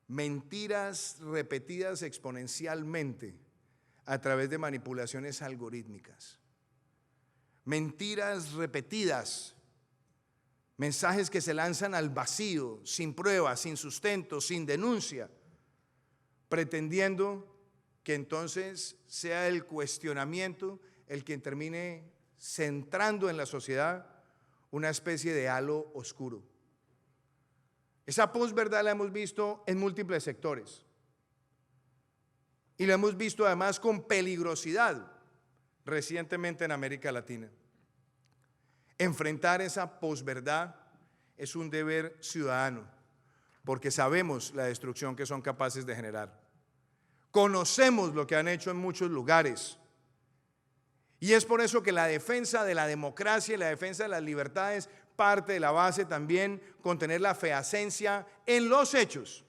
Mentiras repetidas exponencialmente a través de manipulaciones algorítmicas. mentiras repetidas, mensajes que se lanzan al vacío, sin pruebas, sin sustento, sin denuncia, pretendiendo que entonces sea el cuestionamiento el que termine centrando en la sociedad una especie de halo oscuro. Esa posverdad la hemos visto en múltiples sectores y la hemos visto además con peligrosidad recientemente en América Latina. Enfrentar esa posverdad es un deber ciudadano, porque sabemos la destrucción que son capaces de generar. Conocemos lo que han hecho en muchos lugares. Y es por eso que la defensa de la democracia y la defensa de las libertades parte de la base también con tener la fehacencia en los hechos.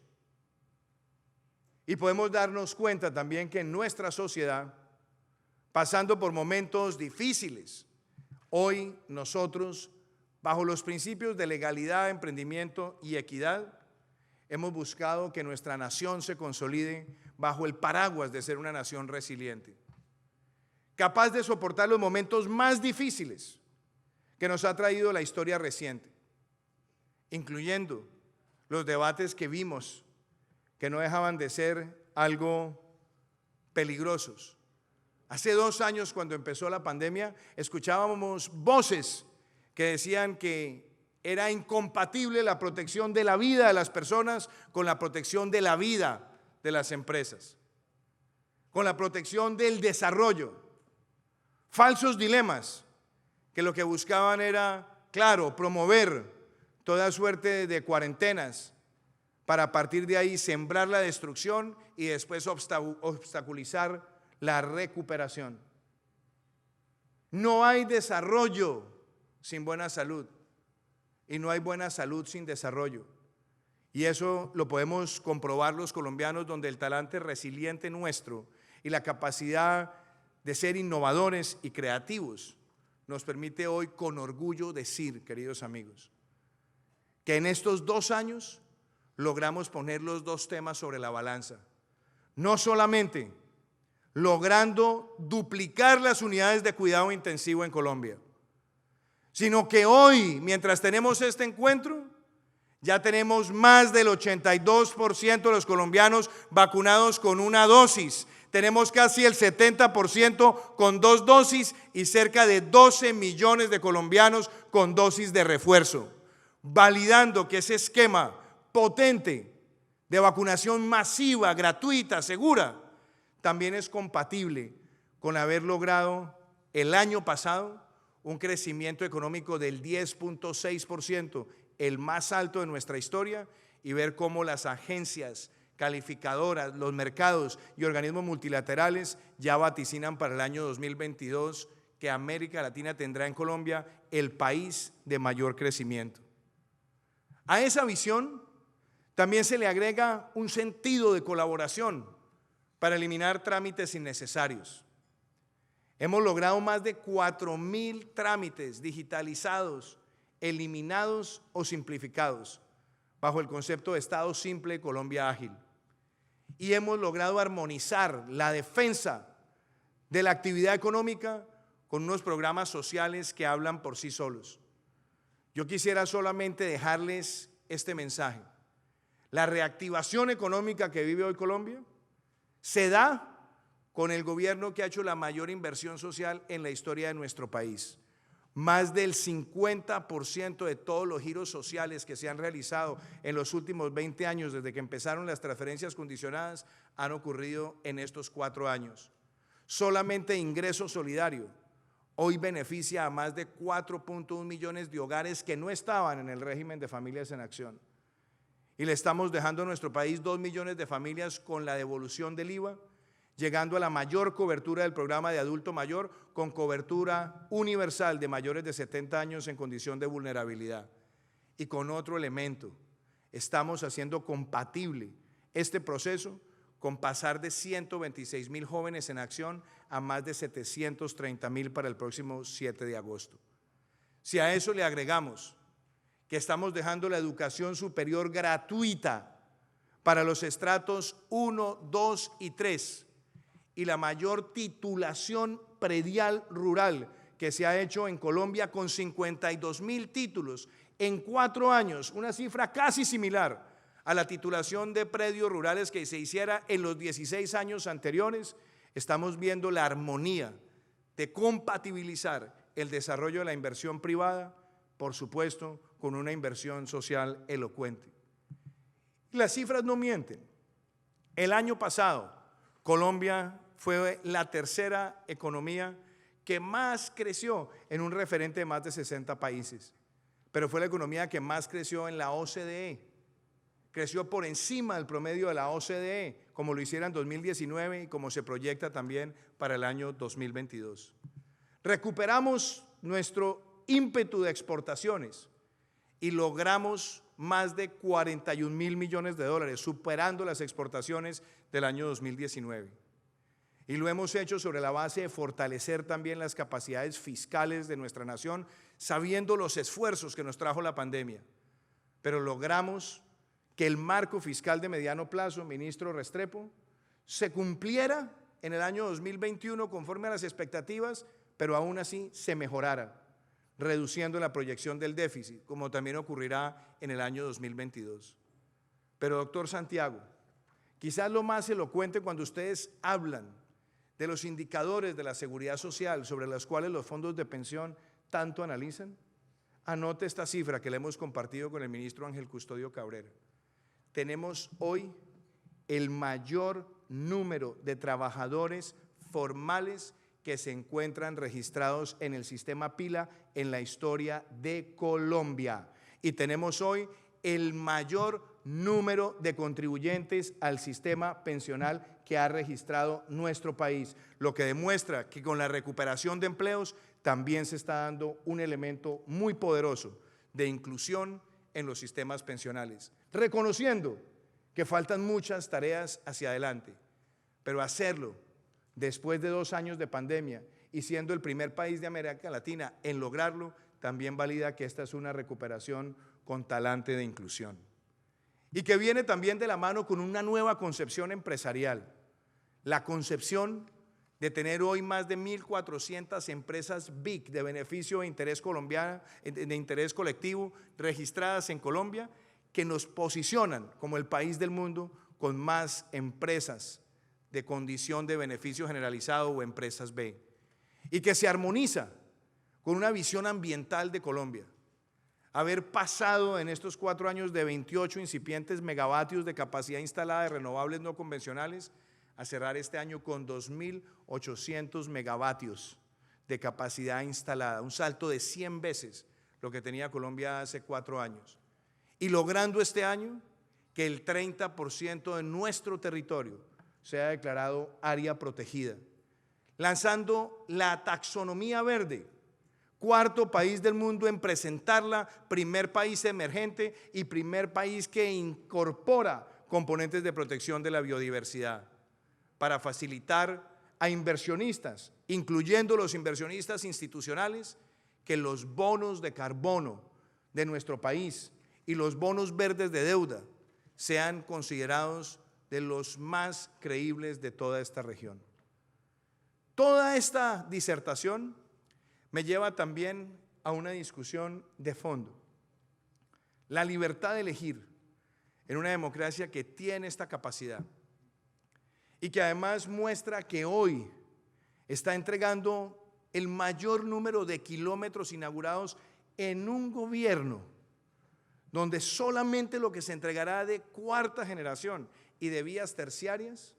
Y podemos darnos cuenta también que en nuestra sociedad, pasando por momentos difíciles, hoy nosotros, bajo los principios de legalidad, emprendimiento y equidad, hemos buscado que nuestra nación se consolide bajo el paraguas de ser una nación resiliente, capaz de soportar los momentos más difíciles que nos ha traído la historia reciente, incluyendo los debates que vimos que no dejaban de ser algo peligrosos. Hace 2 años, cuando empezó la pandemia, escuchábamos voces que decían que era incompatible la protección de la vida de las personas con la protección de la vida de las empresas, con la protección del desarrollo. Falsos dilemas que lo que buscaban era, claro, promover toda suerte de cuarentenas para a partir de ahí sembrar la destrucción y después obstaculizar la recuperación. No hay desarrollo sin buena salud y no hay buena salud sin desarrollo. Y eso lo podemos comprobar los colombianos, donde el talante resiliente nuestro y la capacidad de ser innovadores y creativos nos permite hoy con orgullo decir, queridos amigos, que en estos 2 años logramos poner los 2 temas sobre la balanza. No solamente logrando duplicar las unidades de cuidado intensivo en Colombia, sino que hoy, mientras tenemos este encuentro, ya tenemos más del 82% de los colombianos vacunados con una dosis. Tenemos casi el 70% con 2 dosis y cerca de 12 millones de colombianos con dosis de refuerzo, validando que ese esquema potente de vacunación masiva, gratuita, segura, también es compatible con haber logrado el año pasado un crecimiento económico del 10.6%, el más alto de nuestra historia, y ver cómo las agencias calificadoras, los mercados y organismos multilaterales ya vaticinan para el año 2022 que América Latina tendrá en Colombia el país de mayor crecimiento. A esa visión también se le agrega un sentido de colaboración para eliminar trámites innecesarios. Hemos logrado más de 4.000 trámites digitalizados, eliminados o simplificados, bajo el concepto de Estado Simple, Colombia Ágil. Y hemos logrado armonizar la defensa de la actividad económica con unos programas sociales que hablan por sí solos. Yo quisiera solamente dejarles este mensaje. La reactivación económica que vive hoy Colombia se da con el gobierno que ha hecho la mayor inversión social en la historia de nuestro país. Más del 50% de todos los giros sociales que se han realizado en los últimos 20 años, desde que empezaron las transferencias condicionadas, han ocurrido en estos 4 años. Solamente Ingreso Solidario hoy beneficia a más de 4.1 millones de hogares que no estaban en el régimen de Familias en Acción. Y le estamos dejando a nuestro país 2 millones de familias con la devolución del IVA, llegando a la mayor cobertura del programa de adulto mayor, con cobertura universal de mayores de 70 años en condición de vulnerabilidad. Y con otro elemento, estamos haciendo compatible este proceso con pasar de 126.000 jóvenes en acción a más de 730.000 para el próximo 7 de agosto. Si a eso le agregamos que estamos dejando la educación superior gratuita para los estratos 1, 2 y 3, y la mayor titulación predial rural que se ha hecho en Colombia con 52.000 títulos en 4 años, una cifra casi similar a la titulación de predios rurales que se hiciera en los 16 años anteriores, estamos viendo la armonía de compatibilizar el desarrollo de la inversión privada, por supuesto, con una inversión social elocuente. Las cifras no mienten. El año pasado, Colombia fue la tercera economía que más creció en un referente de más de 60 países, pero fue la economía que más creció en la OCDE. Creció por encima del promedio de la OCDE, como lo hiciera en 2019 y como se proyecta también para el año 2022. Recuperamos nuestro ímpetu de exportaciones y logramos más de 41.000 millones de dólares, superando las exportaciones del año 2019. Y lo hemos hecho sobre la base de fortalecer también las capacidades fiscales de nuestra nación, sabiendo los esfuerzos que nos trajo la pandemia. Pero logramos que el marco fiscal de mediano plazo, ministro Restrepo, se cumpliera en el año 2021 conforme a las expectativas, pero aún así se mejorara, reduciendo la proyección del déficit, como también ocurrirá en el año 2022. Pero, doctor Santiago, quizás lo más elocuente cuando ustedes hablan de los indicadores de la seguridad social sobre los cuales los fondos de pensión tanto analizan, anote esta cifra que le hemos compartido con el ministro Ángel Custodio Cabrera. Tenemos hoy el mayor número de trabajadores formales que se encuentran registrados en el sistema Pila en la historia de Colombia. Y tenemos hoy el mayor número de contribuyentes al sistema pensional que ha registrado nuestro país, lo que demuestra que con la recuperación de empleos también se está dando un elemento muy poderoso de inclusión en los sistemas pensionales, reconociendo que faltan muchas tareas hacia adelante, pero hacerlo después de 2 años de pandemia y siendo el primer país de América Latina en lograrlo, también valida que esta es una recuperación con talante de inclusión. Y que viene también de la mano con una nueva concepción empresarial, la concepción de tener hoy más de 1.400 empresas BIC de beneficio de interés colombiano, de interés colectivo registradas en Colombia, que nos posicionan como el país del mundo con más empresas de condición de beneficio generalizado o empresas B, y que se armoniza con una visión ambiental de Colombia. Haber pasado en estos 4 años de 28 incipientes megavatios de capacidad instalada de renovables no convencionales a cerrar este año con 2.800 megavatios de capacidad instalada, un salto de 100 veces lo que tenía Colombia hace 4 años. Y logrando este año que el 30% de nuestro territorio sea declarado área protegida, lanzando la taxonomía verde, 4.º país del mundo en presentarla, primer país emergente y primer país que incorpora componentes de protección de la biodiversidad para facilitar a inversionistas, incluyendo los inversionistas institucionales, que los bonos de carbono de nuestro país y los bonos verdes de deuda sean considerados de los más creíbles de toda esta región. Toda esta disertación me lleva también a una discusión de fondo. La libertad de elegir en una democracia que tiene esta capacidad y que además muestra que hoy está entregando el mayor número de kilómetros inaugurados en un gobierno donde solamente lo que se entregará de 4ª generación y de vías terciarias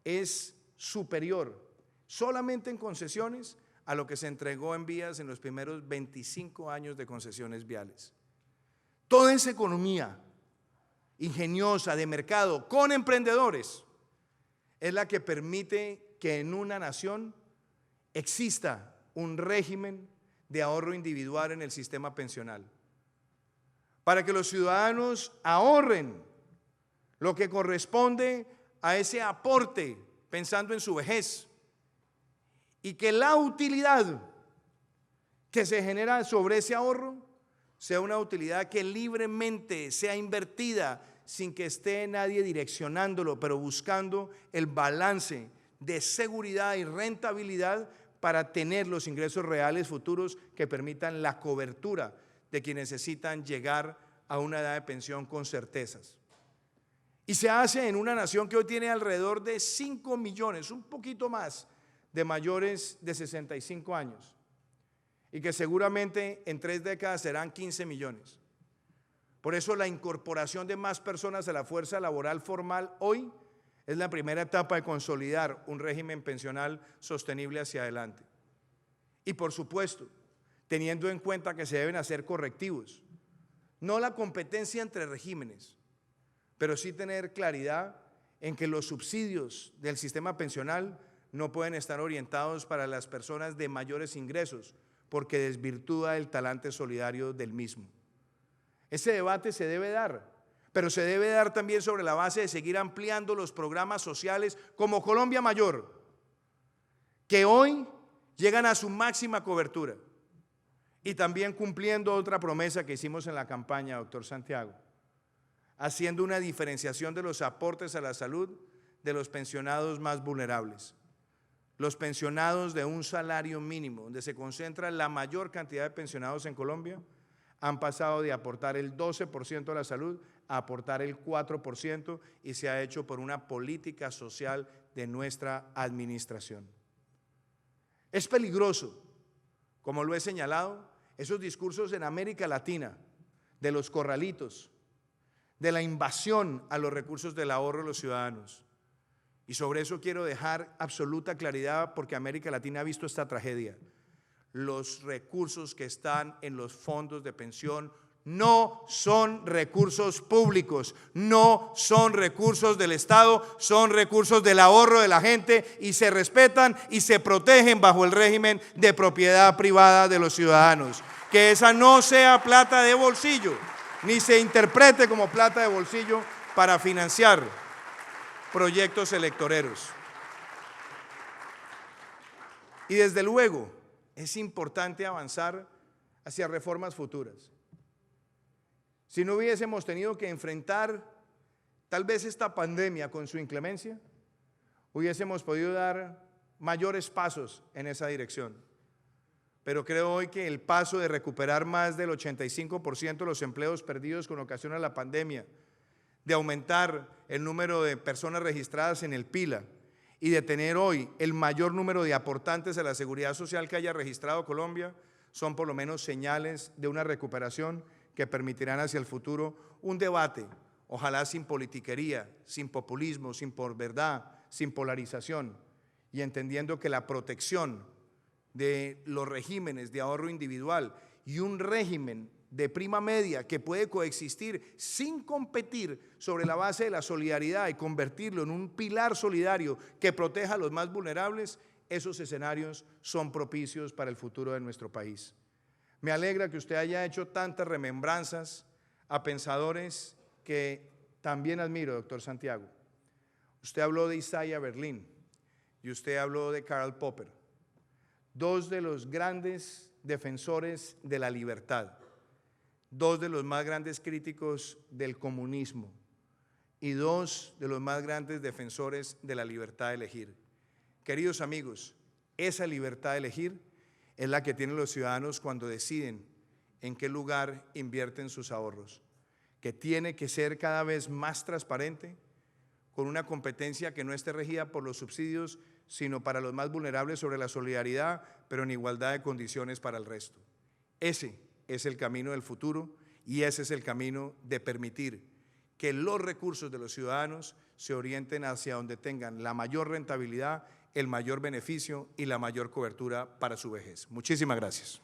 es superior solamente en concesiones a lo que se entregó en vías en los primeros 25 años de concesiones viales. Toda esa economía ingeniosa de mercado con emprendedores es la que permite que en una nación exista un régimen de ahorro individual en el sistema pensional, para que los ciudadanos ahorren lo que corresponde a ese aporte pensando en su vejez, y que la utilidad que se genera sobre ese ahorro sea una utilidad que libremente sea invertida sin que esté nadie direccionándolo, pero buscando el balance de seguridad y rentabilidad para tener los ingresos reales futuros que permitan la cobertura de quienes necesitan llegar a una edad de pensión con certezas. Y se hace en una nación que hoy tiene alrededor de 5 millones, un poquito más, de mayores de 65 años. Y que seguramente en 3 décadas serán 15 millones. Por eso la incorporación de más personas a la fuerza laboral formal hoy es la primera etapa de consolidar un régimen pensional sostenible hacia adelante. Y por supuesto, teniendo en cuenta que se deben hacer correctivos, no la competencia entre regímenes, pero sí tener claridad en que los subsidios del sistema pensional no pueden estar orientados para las personas de mayores ingresos, porque desvirtúa el talante solidario del mismo. Ese debate se debe dar, pero se debe dar también sobre la base de seguir ampliando los programas sociales como Colombia Mayor, que hoy llegan a su máxima cobertura, y también cumpliendo otra promesa que hicimos en la campaña, doctor Santiago, haciendo una diferenciación de los aportes a la salud de los pensionados más vulnerables. Los pensionados de un salario mínimo, donde se concentra la mayor cantidad de pensionados en Colombia, han pasado de aportar el 12% a la salud a aportar el 4%, y se ha hecho por una política social de nuestra administración. Es peligroso, como lo he señalado, esos discursos en América Latina de los corralitos, de la invasión a los recursos del ahorro de los ciudadanos. Y sobre eso quiero dejar absoluta claridad, porque América Latina ha visto esta tragedia. Los recursos que están en los fondos de pensión no son recursos públicos, no son recursos del Estado, son recursos del ahorro de la gente, y se respetan y se protegen bajo el régimen de propiedad privada de los ciudadanos. Que esa no sea plata de bolsillo, ni se interprete como plata de bolsillo para financiar proyectos electoreros. Y desde luego es importante avanzar hacia reformas futuras. Si no hubiésemos tenido que enfrentar tal vez esta pandemia con su inclemencia, hubiésemos podido dar mayores pasos en esa dirección. Pero creo hoy que el paso de recuperar más del 85% de los empleos perdidos con ocasión de la pandemia, de aumentar el número de personas registradas en el PILA y de tener hoy el mayor número de aportantes a la seguridad social que haya registrado Colombia, son por lo menos señales de una recuperación que permitirán hacia el futuro un debate, ojalá sin politiquería, sin populismo, sin posverdad, sin polarización, y entendiendo que la protección de los regímenes de ahorro individual y un régimen de prima media que puede coexistir sin competir sobre la base de la solidaridad y convertirlo en un pilar solidario que proteja a los más vulnerables, esos escenarios son propicios para el futuro de nuestro país. Me alegra que usted haya hecho tantas remembranzas a pensadores que también admiro, doctor Santiago. Usted habló de Isaiah Berlin y usted habló de Karl Popper, dos de los grandes defensores de la libertad, dos de los más grandes críticos del comunismo y dos de los más grandes defensores de la libertad de elegir. Queridos amigos, esa libertad de elegir es la que tienen los ciudadanos cuando deciden en qué lugar invierten sus ahorros, que tiene que ser cada vez más transparente, con una competencia que no esté regida por los subsidios, sino para los más vulnerables sobre la solidaridad, pero en igualdad de condiciones para el resto. Ese es el camino del futuro, y ese es el camino de permitir que los recursos de los ciudadanos se orienten hacia donde tengan la mayor rentabilidad, el mayor beneficio y la mayor cobertura para su vejez. Muchísimas gracias.